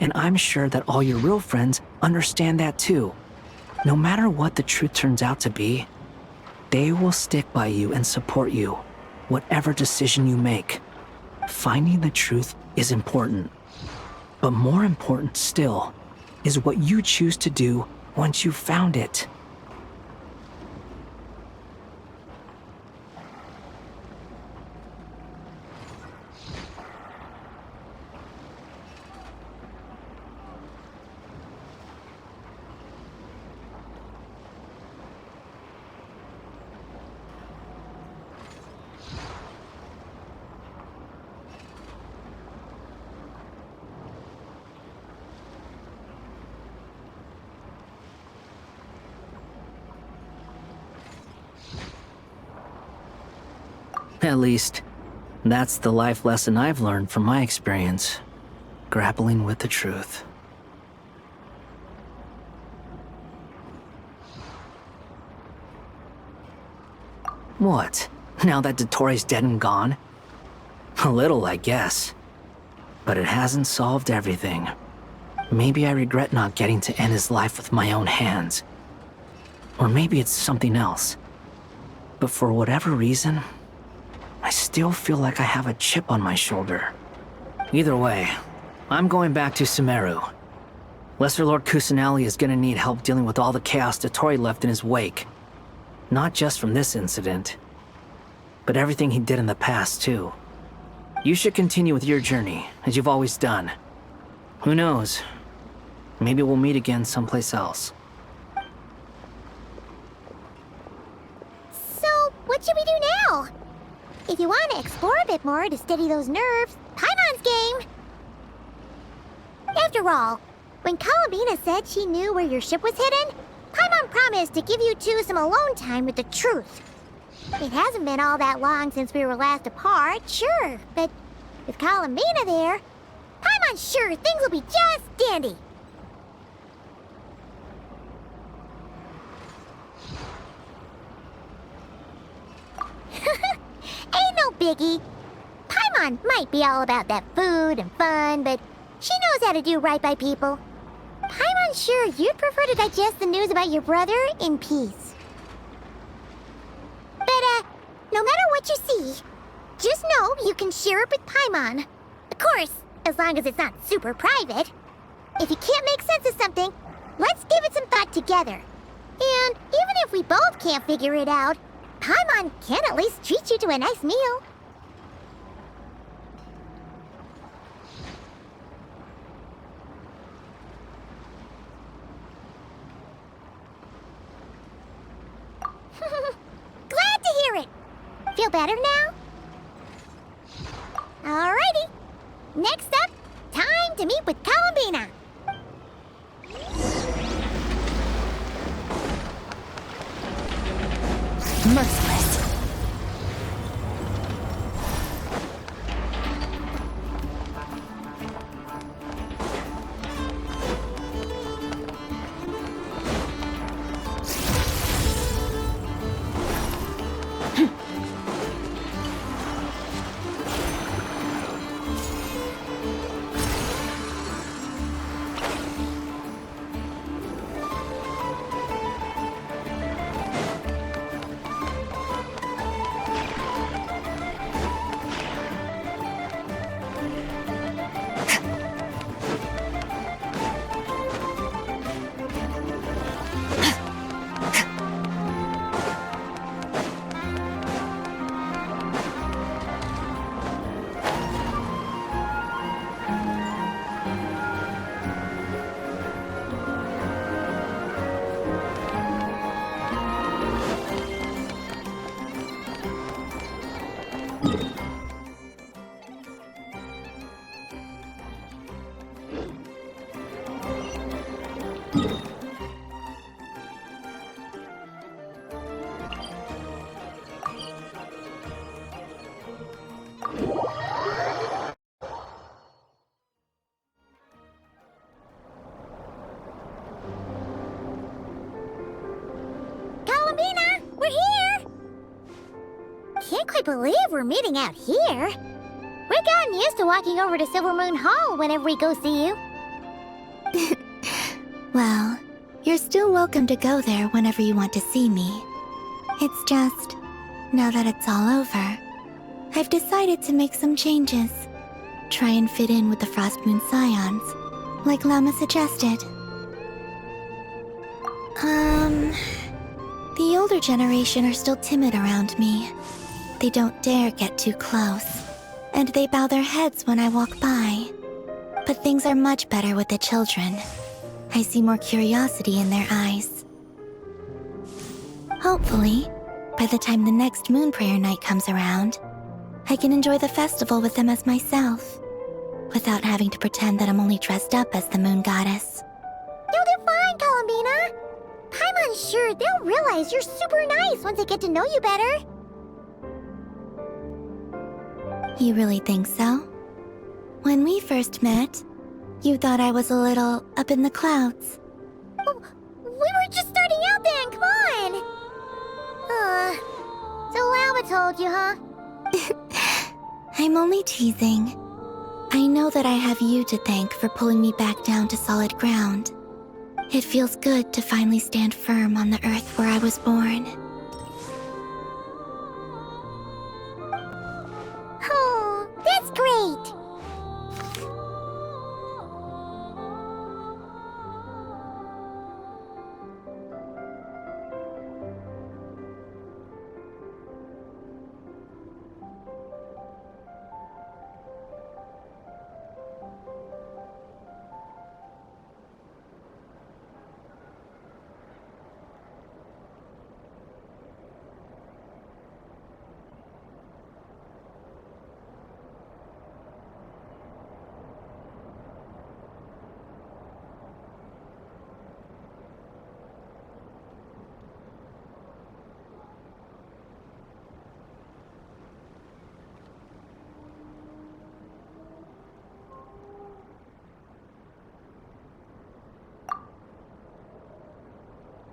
And I'm sure that all your real friends understand that too. No matter what the truth turns out to be, they will stick by you and support you, whatever decision you make. Finding the truth is important. But more important still is what you choose to do once you've found it. At least, that's the life lesson I've learned from my experience, grappling with the truth. What? Now that Dottore's dead and gone? A little, I guess. But it hasn't solved everything. Maybe I regret not getting to end his life with my own hands. Or maybe it's something else. But for whatever reason, I still feel like I have a chip on my shoulder. Either way, I'm going back to Sumeru. Lesser Lord Kusanali is gonna need help dealing with all the chaos Dottore left in his wake. Not just from this incident, but everything he did in the past, too. You should continue with your journey, as you've always done. Who knows? Maybe we'll meet again someplace else. So, what should we do now? If you want to explore a bit more to steady those nerves, Paimon's game! After all, when Columbina said she knew where your ship was hidden, Paimon promised to give you two some alone time with the truth. It hasn't been all that long since we were last apart, sure, but with Columbina there, Paimon's sure things will be just dandy. Ain't no biggie. Paimon might be all about that food and fun, but she knows how to do right by people. Paimon's sure you'd prefer to digest the news about your brother in peace. But, no matter what you see, just know you can share it with Paimon. Of course, as long as it's not super private. If you can't make sense of something, let's give it some thought together. And even if we both can't figure it out, Paimon can at least treat you to a nice meal. Glad to hear it. Feel better now? Alrighty. Next up, time to meet with Columbina. Merciless. Columbina, we're here! Can't quite believe we're meeting out here. Well, We've gotten used to walking over to Silver Moon Hall whenever we go see you. Well, you're still welcome to go there whenever you want to see me. It's just, now that it's all over, I've decided to make some changes. Try and fit in with the Frost Moon Scions, like Llama suggested. The older generation are still timid around me. They don't dare get too close, and they bow their heads when I walk by. But things are much better with the children. I see more curiosity in their eyes. Hopefully, by the time the next Moon Prayer Night comes around, I can enjoy the festival with them as myself, without having to pretend that I'm only dressed up as the Moon Goddess. You'll do fine, Columbina. Paimon's sure they'll realize you're super nice once they get to know you better. You really think so? When we first met, you thought I was a little up in the clouds. We were just starting out then, come on! So Llama told you, huh? I'm only teasing. I know that I have you to thank for pulling me back down to solid ground. It feels good to finally stand firm on the earth where I was born. Oh, that's great!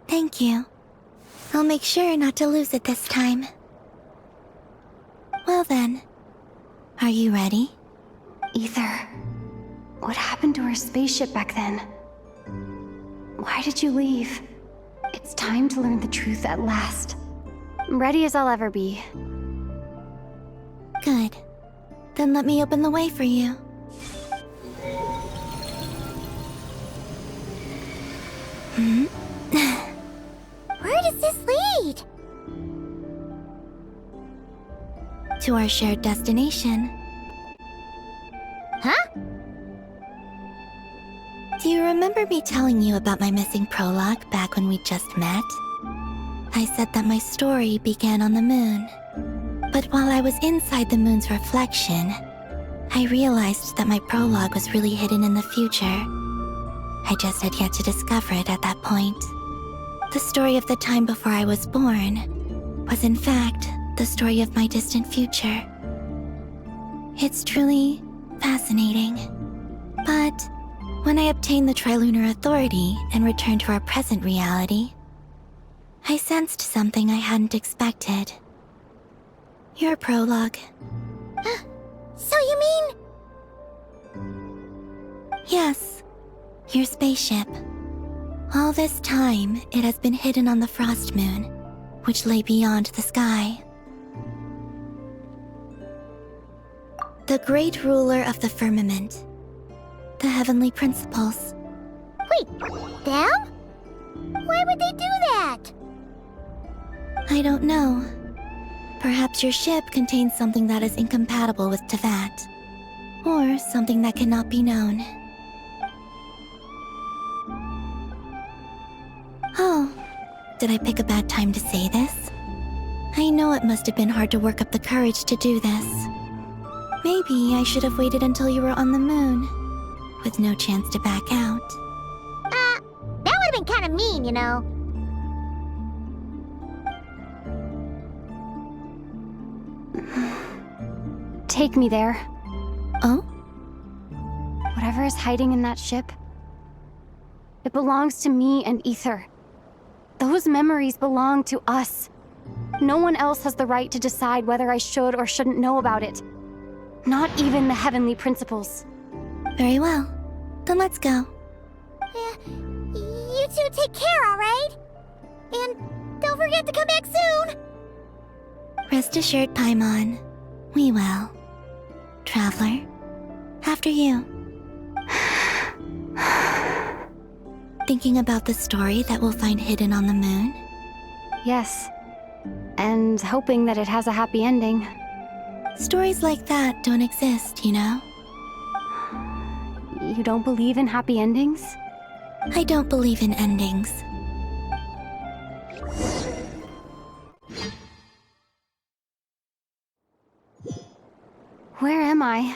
Thank you. I'll make sure not to lose it this time. Well then, are you ready? Ether, what happened to our spaceship back then? Why did you leave? It's time to learn the truth at last. I'm ready as I'll ever be. Good. Then let me open the way for you. Where does this lead? To our shared destination. Huh? Do you remember me telling you about my missing prologue back when we just met? I said that my story began on the moon. But while I was inside the moon's reflection, I realized that my prologue was really hidden in the future. I just had yet to discover it at that point. The story of the time before I was born was in fact the story of my distant future. It's truly fascinating. But when I obtained the Trilunar Authority and returned to our present reality, I sensed something I hadn't expected. Your prologue. So you mean... Yes, your spaceship. All this time, it has been hidden on the Frost Moon, which lay beyond the sky. The great ruler of the firmament. The heavenly principles. Wait, them? Why would they do that? I don't know. Perhaps your ship contains something that is incompatible with Tevat. Or something that cannot be known. Oh, did I pick a bad time to say this? I know it must have been hard to work up the courage to do this. Maybe I should have waited until you were on the moon, with no chance to back out. That would have been kind of mean, you know. Take me there. Oh? Whatever is hiding in that ship, it belongs to me and Ether. Those memories belong to us. No one else has the right to decide whether I should or shouldn't know about it. Not even the heavenly principles. Very well. Then let's go. You two take care, alright? And don't forget to come back soon! Rest assured, Paimon. We will. Traveler, after you. Thinking about the story that we'll find hidden on the moon? Yes. And hoping that it has a happy ending. Stories like that don't exist, you know? You don't believe in happy endings? I don't believe in endings. Where am I?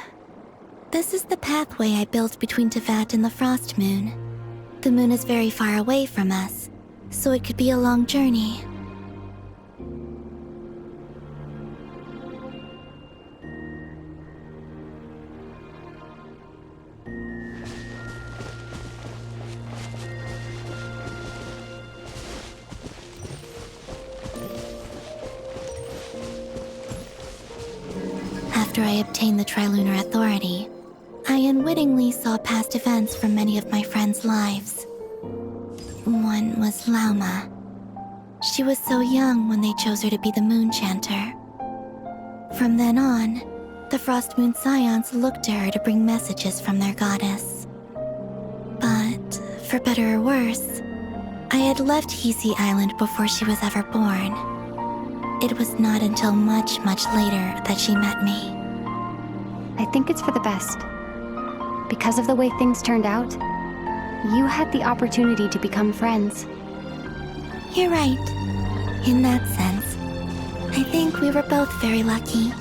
This is the pathway I built between Teyvat and the Frost Moon. The moon is very far away from us, so it could be a long journey. After I obtained the Trilunar Authority, I unwittingly saw past events from many of my friends' lives. One was Lauma. She was so young when they chose her to be the Moon Chanter. From then on, the Frost Moon Scions looked to her to bring messages from their goddess. But, for better or worse, I had left Hisi Island before she was ever born. It was not until much, much later that she met me. I think it's for the best. Because of the way things turned out, you had the opportunity to become friends. You're right. In that sense, I think we were both very lucky.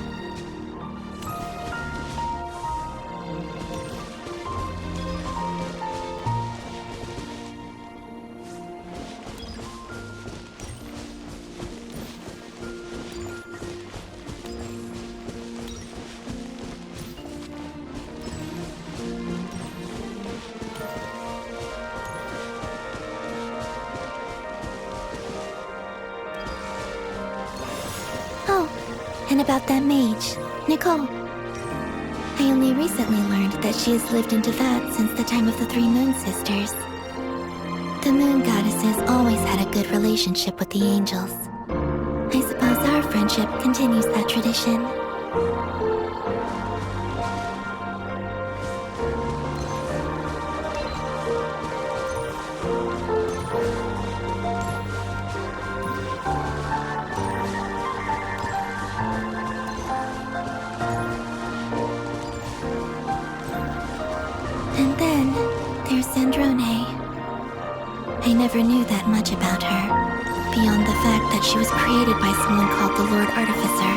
And about that mage, Nicole. I only recently learned that she has lived in Teyvat since the time of the Three Moon Sisters. The Moon Goddesses always had a good relationship with the angels. I suppose our friendship continues that tradition. I never knew that much about her, beyond the fact that she was created by someone called the Lord Artificer.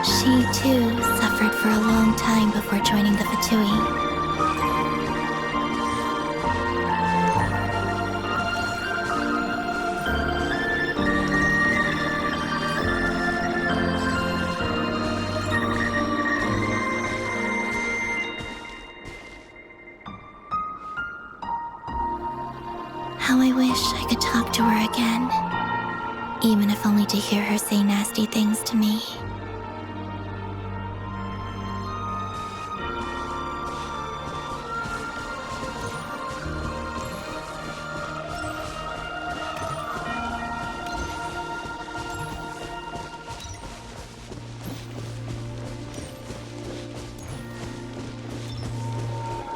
She, too, suffered for a long time before joining the Fatui. How I wish I could talk to her again, even if only to hear her say nasty things to me.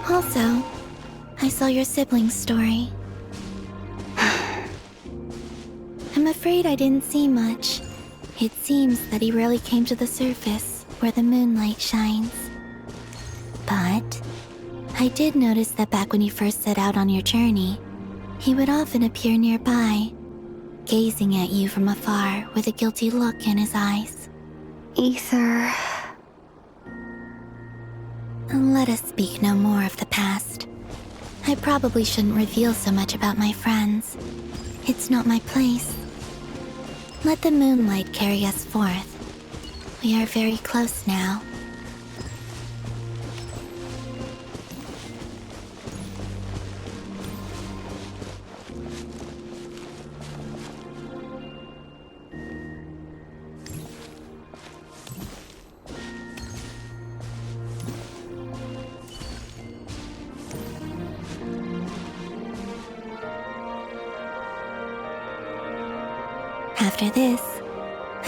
Also, I saw your sibling's story. I'm afraid I didn't see much. It seems that he rarely came to the surface, where the moonlight shines. But I did notice that back when you first set out on your journey, he would often appear nearby, gazing at you from afar with a guilty look in his eyes. Ether. Let us speak no more of the past. I probably shouldn't reveal so much about my friends. It's not my place. Let the moonlight carry us forth. We are very close now. After this,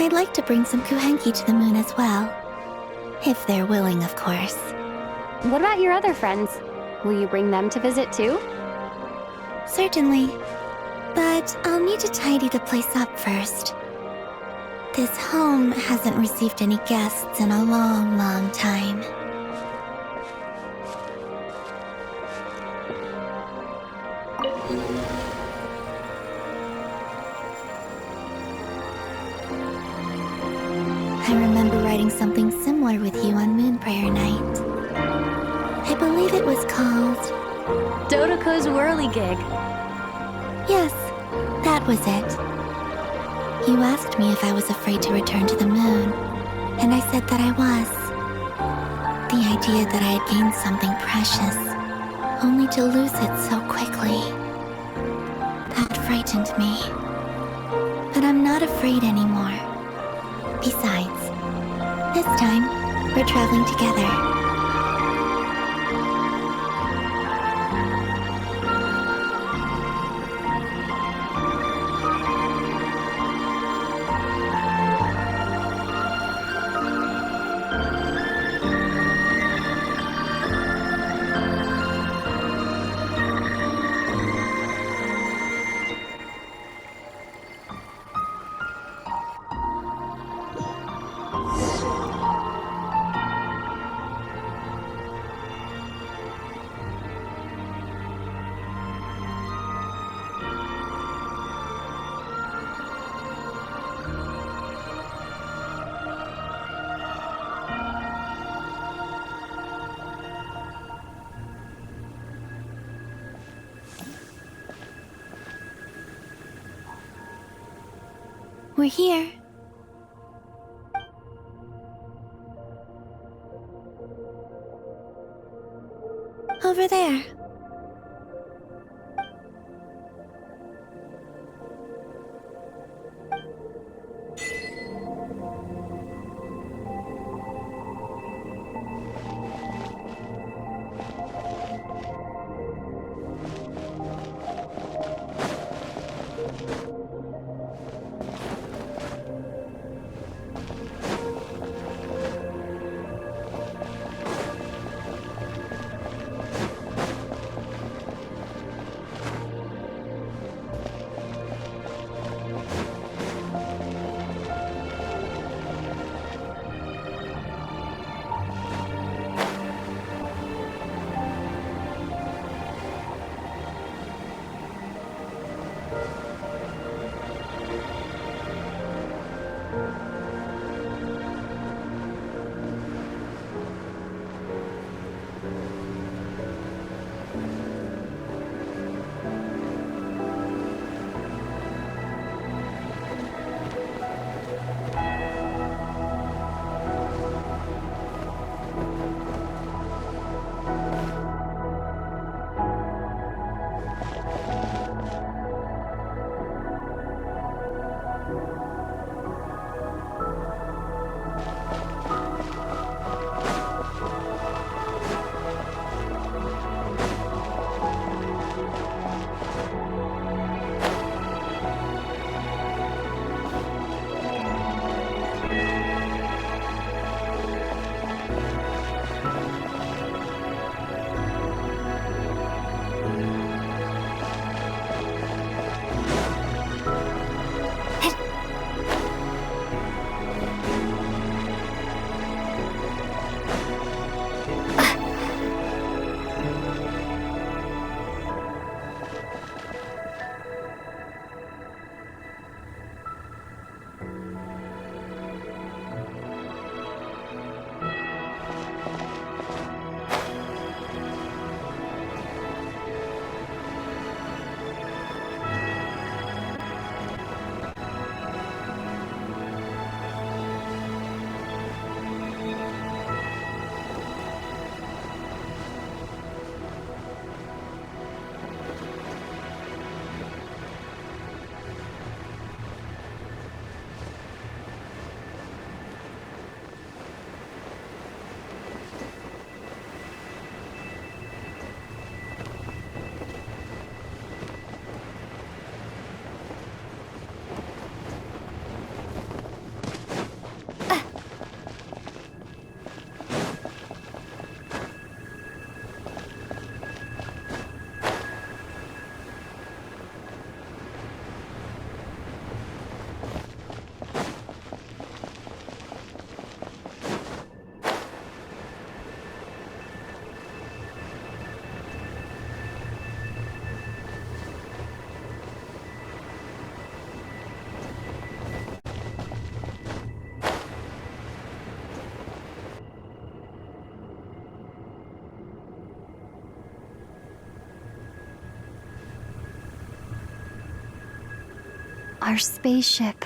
I'd like to bring some kuhenki to the moon as well. If they're willing, of course. What about your other friends? Will you bring them to visit too? Certainly. But I'll need to tidy the place up first. This home hasn't received any guests in a long, long time. I remember writing something similar with you on Moon Prayer Night. I believe it was called... Dodoko's Whirligig. Yes, that was it. You asked me if I was afraid to return to the moon, and I said that I was. The idea that I had gained something precious, only to lose it so quickly. That frightened me. But I'm not afraid anymore. Besides, this time, we're traveling together. We're here. Over there. Our spaceship.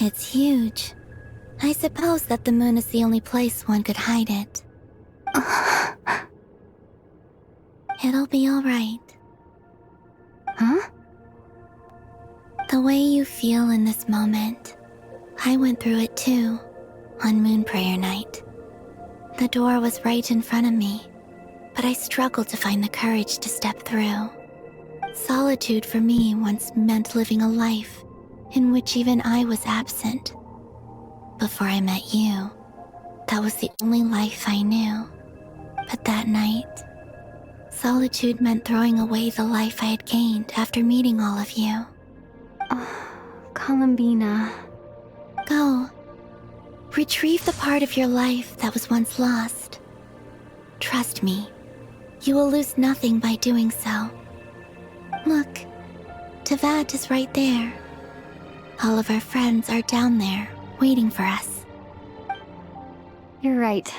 It's huge. I suppose that the moon is the only place one could hide it. It'll be all right. Huh? The way you feel in this moment, I went through it too, on Moon Prayer Night. The door was right in front of me, but I struggled to find the courage to step through. Solitude for me once meant living a life in which even I was absent. Before I met you, that was the only life I knew. But that night, solitude meant throwing away the life I had gained after meeting all of you. Columbina. Go. Retrieve the part of your life that was once lost. Trust me, you will lose nothing by doing so. Look, Teyvat is right there. All of our friends are down there, waiting for us. You're right.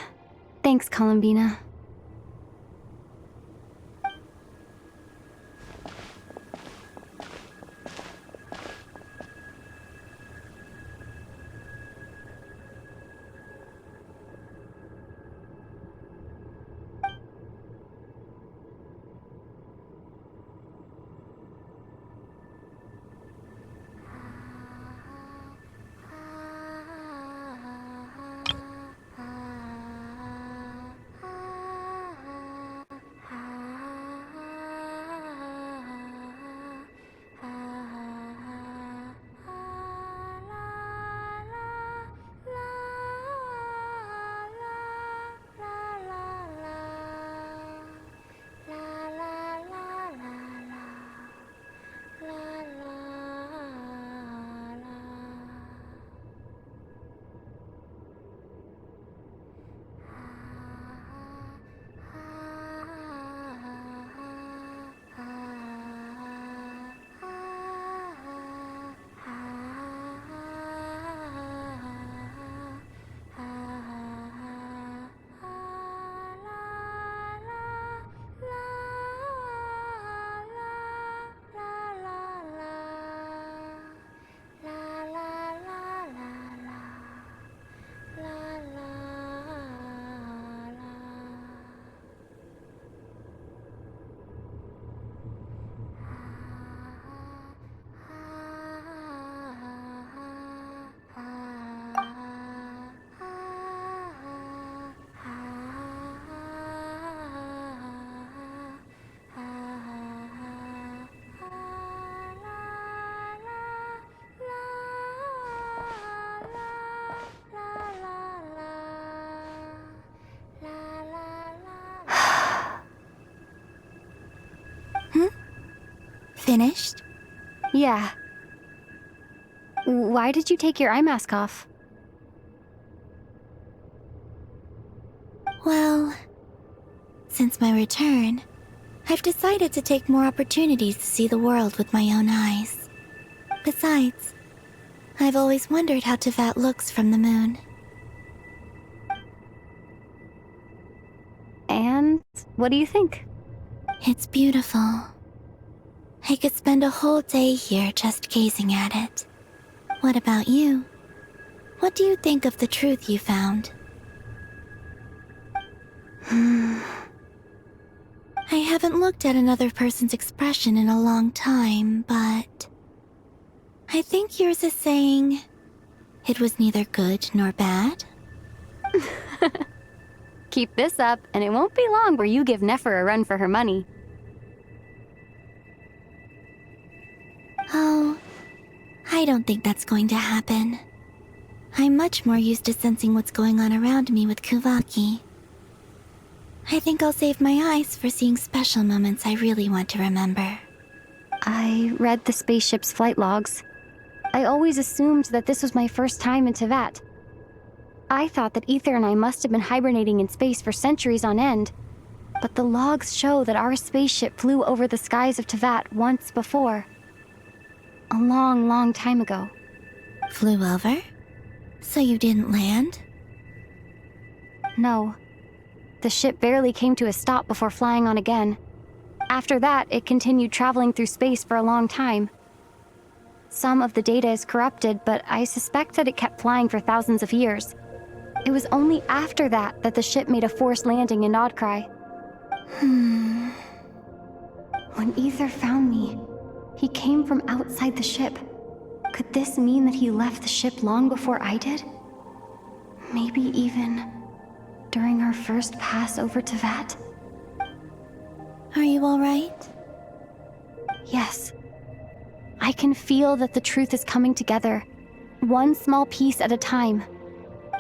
Thanks, Columbina. Finished? Yeah. Why did you take your eye mask off? Well, since my return, I've decided to take more opportunities to see the world with my own eyes. Besides, I've always wondered how Teyvat looks from the moon. And what do you think? It's beautiful. I could spend a whole day here just gazing at it. What about you? What do you think of the truth you found? I haven't looked at another person's expression in a long time, but I think yours is saying it was neither good nor bad. Keep this up, and it won't be long where you give Nefer a run for her money. Oh, I don't think that's going to happen. I'm much more used to sensing what's going on around me with Kuvaki. I think I'll save my eyes for seeing special moments I really want to remember. I read the spaceship's flight logs. I always assumed that this was my first time in Teyvat. I thought that Ether and I must have been hibernating in space for centuries on end. But the logs show that our spaceship flew over the skies of Teyvat once before. A long, long time ago. Flew over? So you didn't land? No. The ship barely came to a stop before flying on again. After that, it continued traveling through space for a long time. Some of the data is corrupted, but I suspect that it kept flying for thousands of years. It was only after that that the ship made a forced landing in Nodcry. When Ether found me, he came from outside the ship. Could this mean that he left the ship long before I did? Maybe even during our first pass over Tevat? Are you alright? Yes. I can feel that the truth is coming together, one small piece at a time.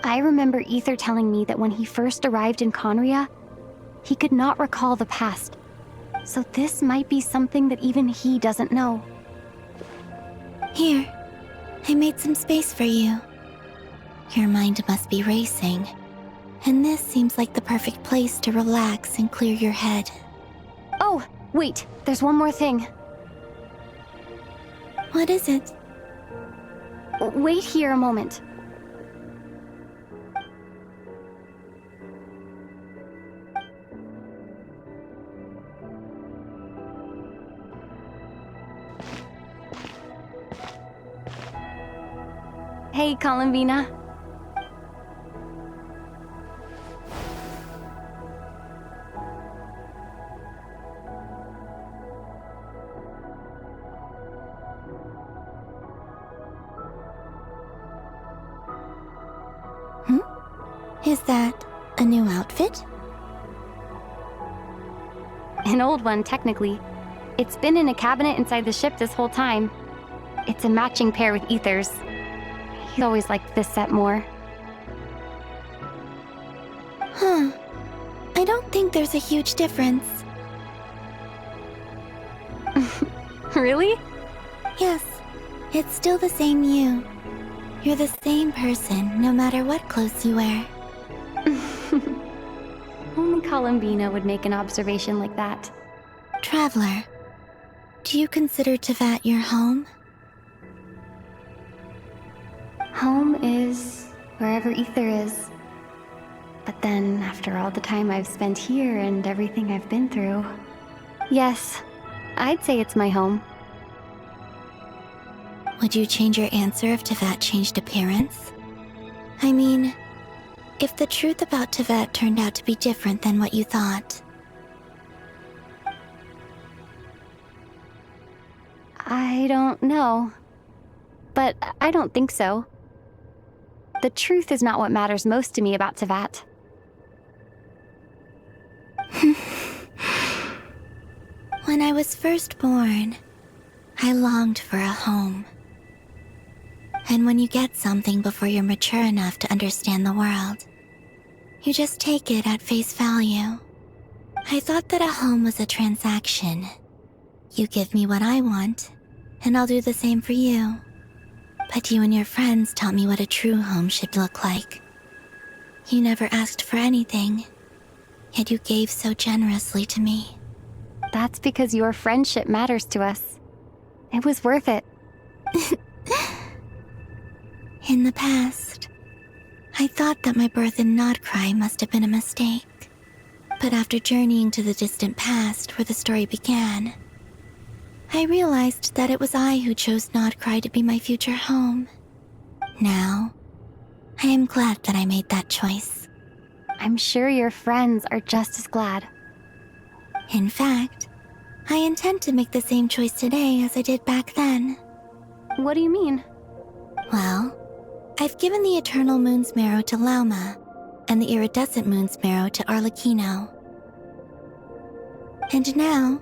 I remember Ether telling me that when he first arrived in Conria, he could not recall the past. So this might be something that even he doesn't know. Here, I made some space for you. Your mind must be racing, and this seems like the perfect place to relax and clear your head. Oh, wait, there's one more thing. What is it? Wait here a moment. Hey, Columbina. Is that a new outfit? An old one, technically. It's been in a cabinet inside the ship this whole time. It's a matching pair with Ether's. He's always liked this set more. Huh. I don't think there's a huge difference. Really? Yes. It's still the same you. You're the same person, no matter what clothes you wear. Only Columbina would make an observation like that. Traveler, do you consider Tevat your home? Home is wherever Ether is. But then, after all the time I've spent here and everything I've been through, yes, I'd say it's my home. Would you change your answer if Tevat changed appearance? I mean, if the truth about Tevat turned out to be different than what you thought. I don't know. But I don't think so. The truth is not what matters most to me about Tevat. When I was first born, I longed for a home. And when you get something before you're mature enough to understand the world, you just take it at face value. I thought that a home was a transaction. You give me what I want, and I'll do the same for you. But you and your friends taught me what a true home should look like. You never asked for anything, yet you gave so generously to me. That's because your friendship matters to us. It was worth it. In the past, I thought that my birth in Nodcry must have been a mistake. But after journeying to the distant past where the story began, I realized that it was I who chose Nodcry to be my future home. Now, I am glad that I made that choice. I'm sure your friends are just as glad. In fact, I intend to make the same choice today as I did back then. What do you mean? Well, I've given the Eternal Moon's Marrow to Lauma, and the Iridescent Moon's Marrow to Arlecchino. And now,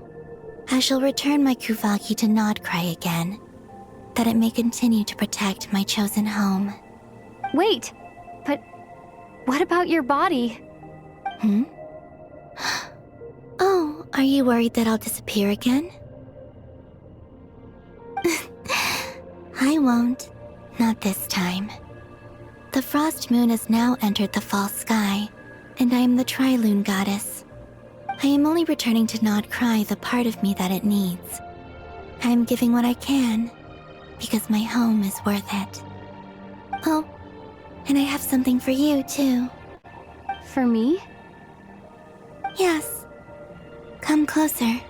I shall return my Kuvagi to Nodcry again, that it may continue to protect my chosen home. Wait, but what about your body? Oh, are you worried that I'll disappear again? I won't. Not this time. The Frost Moon has now entered the fall sky, and I am the Trilune Goddess. I am only returning to Nodcry the part of me that it needs. I am giving what I can, because my home is worth it. Oh, and I have something for you, too. For me? Yes. Come closer.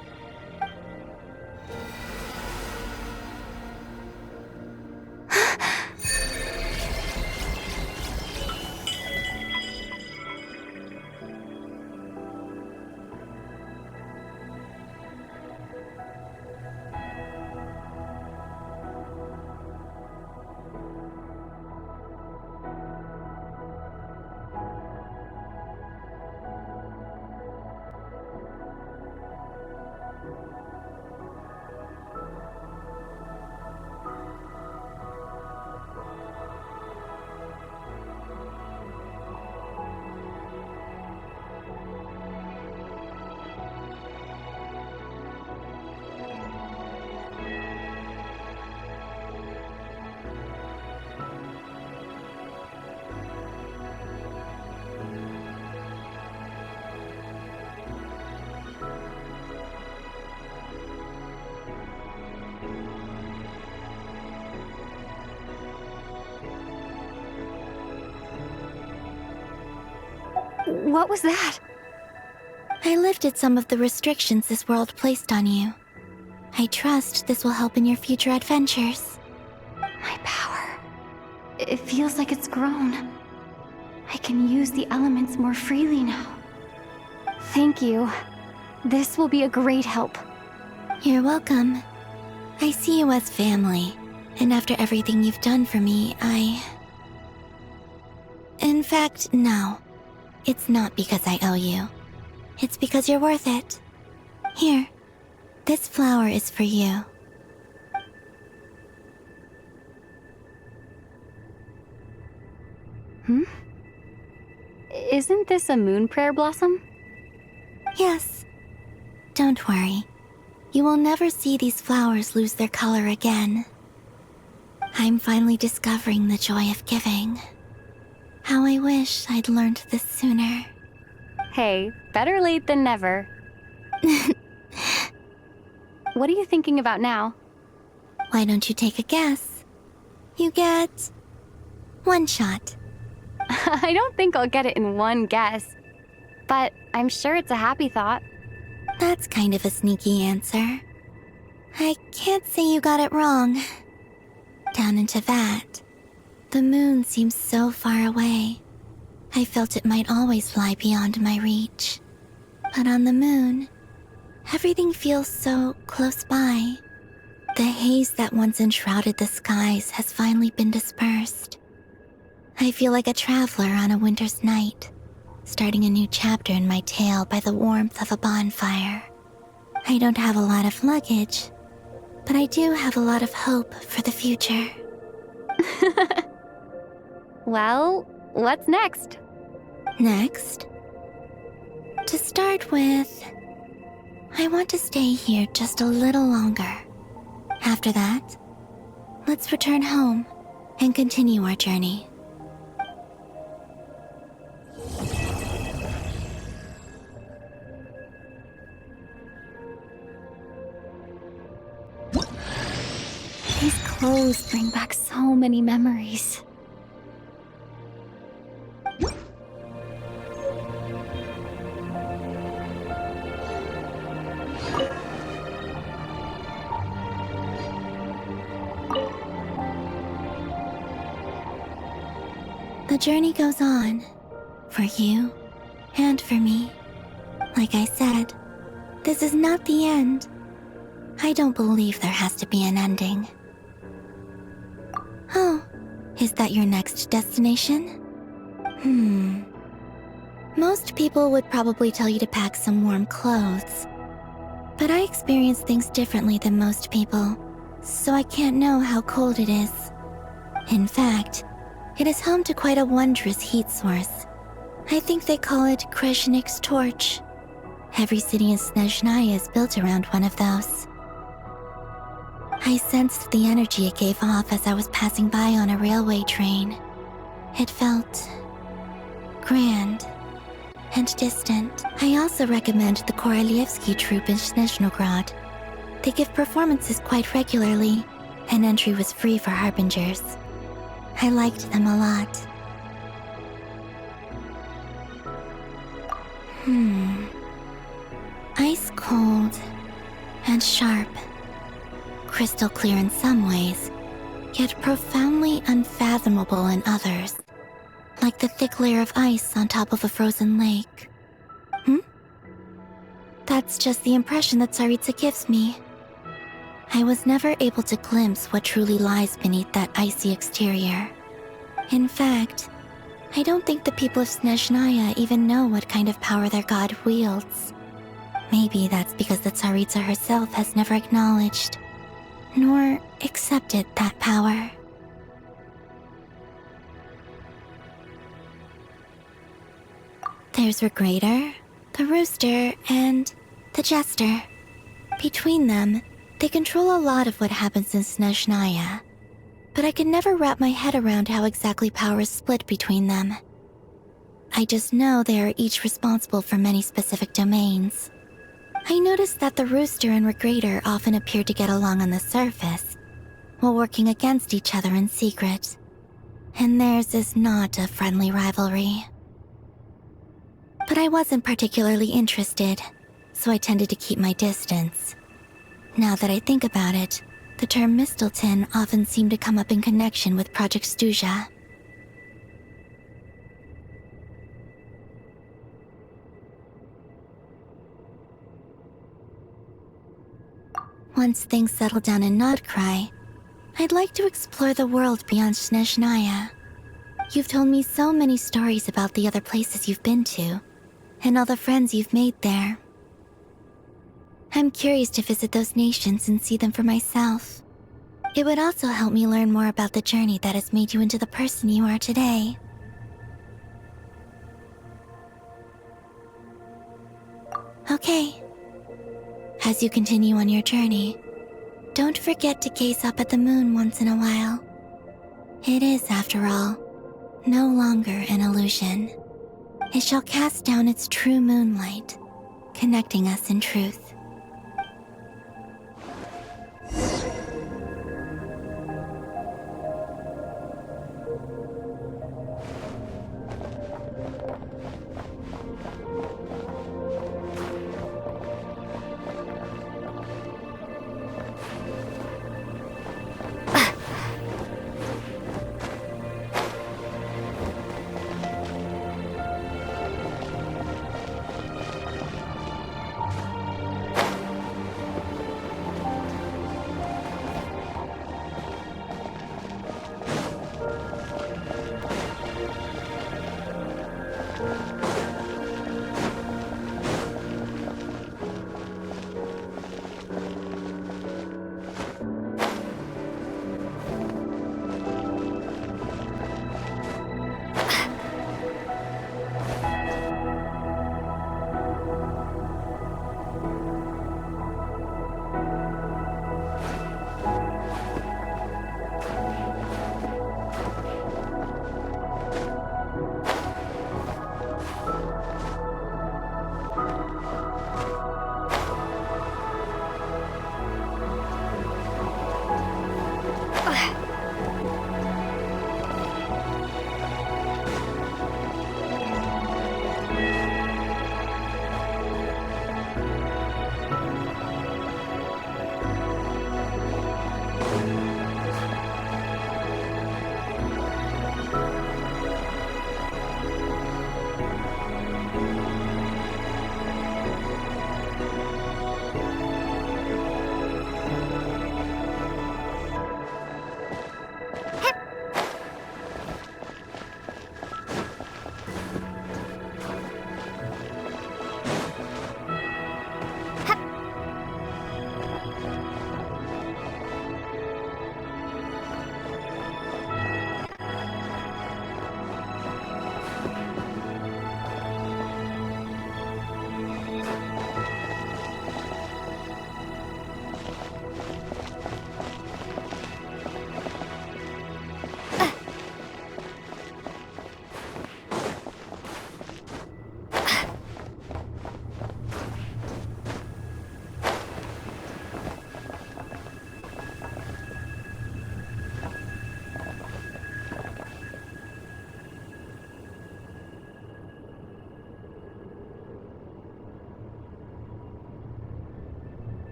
What was that? I lifted some of the restrictions this world placed on you. I trust this will help in your future adventures. My power. It feels like it's grown. I can use the elements more freely now. Thank you. This will be a great help. You're welcome. I see you as family, and after everything you've done for me, In fact, no. It's not because I owe you. It's because you're worth it. Here, this flower is for you. Isn't this a moon prayer blossom? Yes. Don't worry. You will never see these flowers lose their color again. I'm finally discovering the joy of giving. How I wish I'd learned this sooner. Hey, better late than never. What are you thinking about now? Why don't you take a guess? You get 1 shot. I don't think I'll get it in one guess. But I'm sure it's a happy thought. That's kind of a sneaky answer. I can't say you got it wrong. Down into that, the moon seems so far away. I felt it might always lie beyond my reach. But on the moon, everything feels so close by. The haze that once enshrouded the skies has finally been dispersed. I feel like a traveler on a winter's night, starting a new chapter in my tale by the warmth of a bonfire. I don't have a lot of luggage, but I do have a lot of hope for the future. Well, what's next? Next? To start with, I want to stay here just a little longer. After that, let's return home and continue our journey. These clothes bring back so many memories. The journey goes on, for you and for me. Like I said, this is not the end. I don't believe there has to be an ending. Oh, is that your next destination? Most people would probably tell you to pack some warm clothes. But I experience things differently than most people, so I can't know how cold it is. In fact, it is home to quite a wondrous heat source. I think they call it Kreshnik's torch. Every city in Snezhnaya is built around one of those. I sensed the energy it gave off as I was passing by on a railway train. It felt grand and distant. I also recommend the Korolievsky troupe in Snezhnograd. They give performances quite regularly, and entry was free for harbingers. I liked them a lot. Ice cold and sharp. Crystal clear in some ways, yet profoundly unfathomable in others. Like the thick layer of ice on top of a frozen lake. That's just the impression that Tsaritsa gives me. I was never able to glimpse what truly lies beneath that icy exterior. In fact, I don't think the people of Snezhnaya even know what kind of power their god wields. Maybe that's because the Tsaritsa herself has never acknowledged, nor accepted that power. There's Regrator, the Rooster, and the Jester. Between them, they control a lot of what happens in Snezhnaya, but I can never wrap my head around how exactly power is split between them. I just know they are each responsible for many specific domains. I noticed that the Rooster and Regrator often appear to get along on the surface, while working against each other in secret. And theirs is not a friendly rivalry. But I wasn't particularly interested, so I tended to keep my distance. Now that I think about it, the term Mistelton often seemed to come up in connection with Project Stuja. Once things settle down in Nodcry, I'd like to explore the world beyond Snezhnaya. You've told me so many stories about the other places you've been to, and all the friends you've made there. I'm curious to visit those nations and see them for myself. It would also help me learn more about the journey that has made you into the person you are today. Okay. As you continue on your journey, don't forget to gaze up at the moon once in a while. It is, after all, no longer an illusion. It shall cast down its true moonlight, connecting us in truth.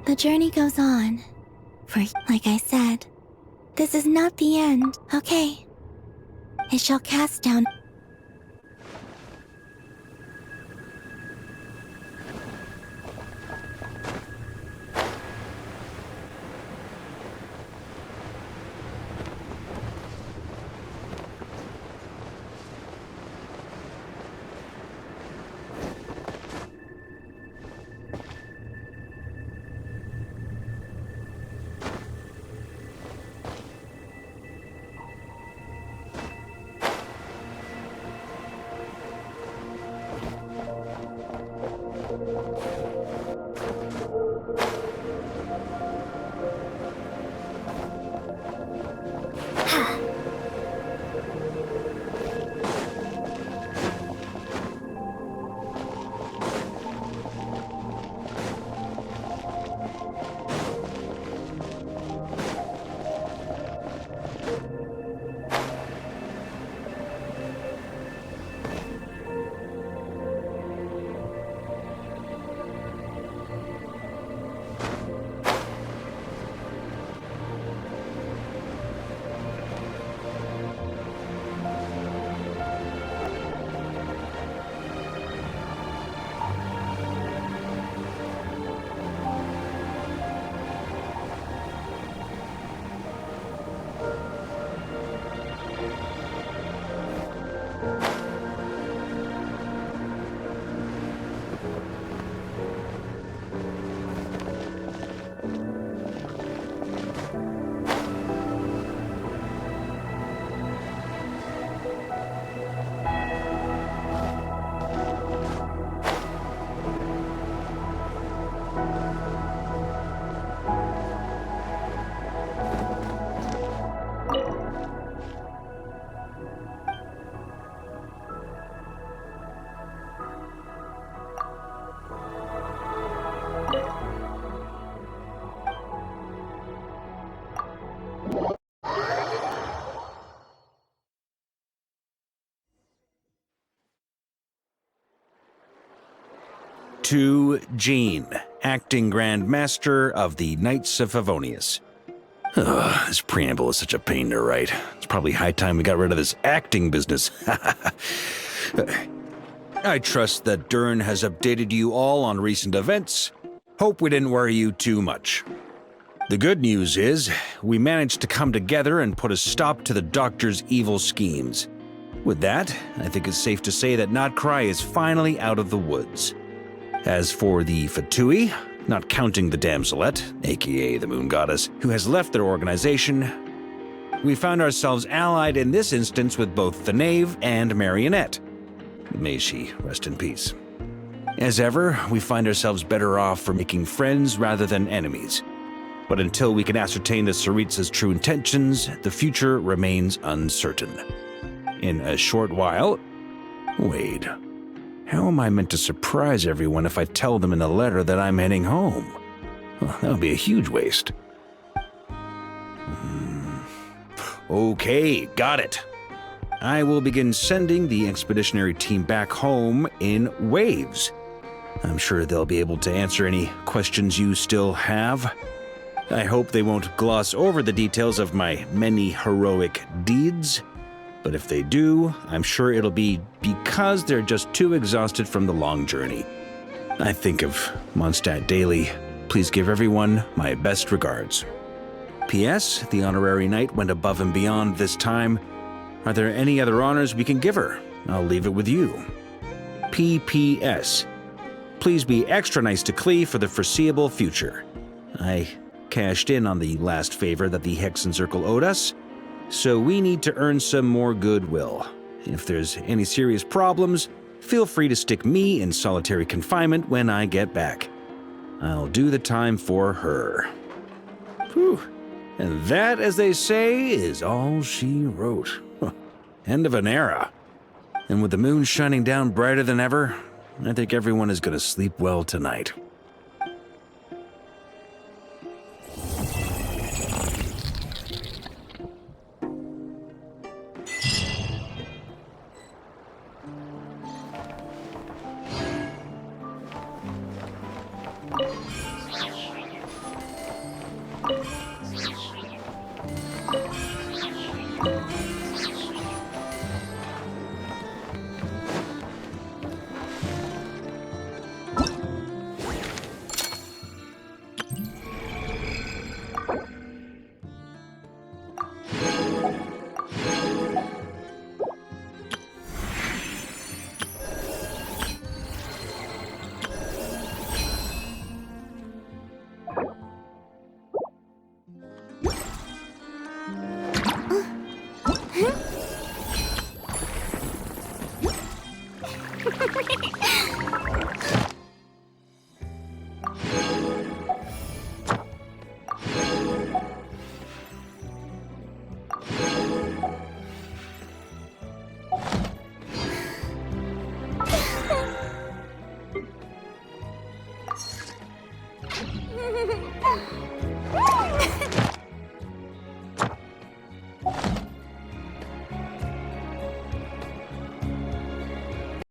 The journey goes on. For, like I said, this is not the end, okay? It shall cast down... to Jean, acting Grand Master of the Knights of Favonius. Ugh, this preamble is such a pain to write. It's probably high time we got rid of this acting business. I trust that Dern has updated you all on recent events. Hope we didn't worry you too much. The good news is, we managed to come together and put a stop to the Doctor's evil schemes. With that, I think it's safe to say that Notcry is finally out of the woods. As for the Fatui, not counting the Damselette, aka the Moon Goddess, who has left their organization, we found ourselves allied in this instance with both the Knave and Marionette. May she rest in peace. As ever, we find ourselves better off for making friends rather than enemies. But until we can ascertain the Tsaritsa's true intentions, the future remains uncertain. In a short while... Wait. How am I meant to surprise everyone if I tell them in the letter that I'm heading home? Well, that would be a huge waste. Okay, got it. I will begin sending the expeditionary team back home in waves. I'm sure they'll be able to answer any questions you still have. I hope they won't gloss over the details of my many heroic deeds. But if they do, I'm sure it'll be because they're just too exhausted from the long journey. I think of Mondstadt daily. Please give everyone my best regards. P.S. The honorary knight went above and beyond this time. Are there any other honors we can give her? I'll leave it with you. P.P.S. Please be extra nice to Klee for the foreseeable future. I cashed in on the last favor that the Hexen Circle owed us, so we need to earn some more goodwill. If there's any serious problems, feel free to stick me in solitary confinement when I get back. I'll do the time for her. Whew. And that, as they say, is all she wrote. End of an era. And with the moon shining down brighter than ever, I think everyone is going to sleep well tonight.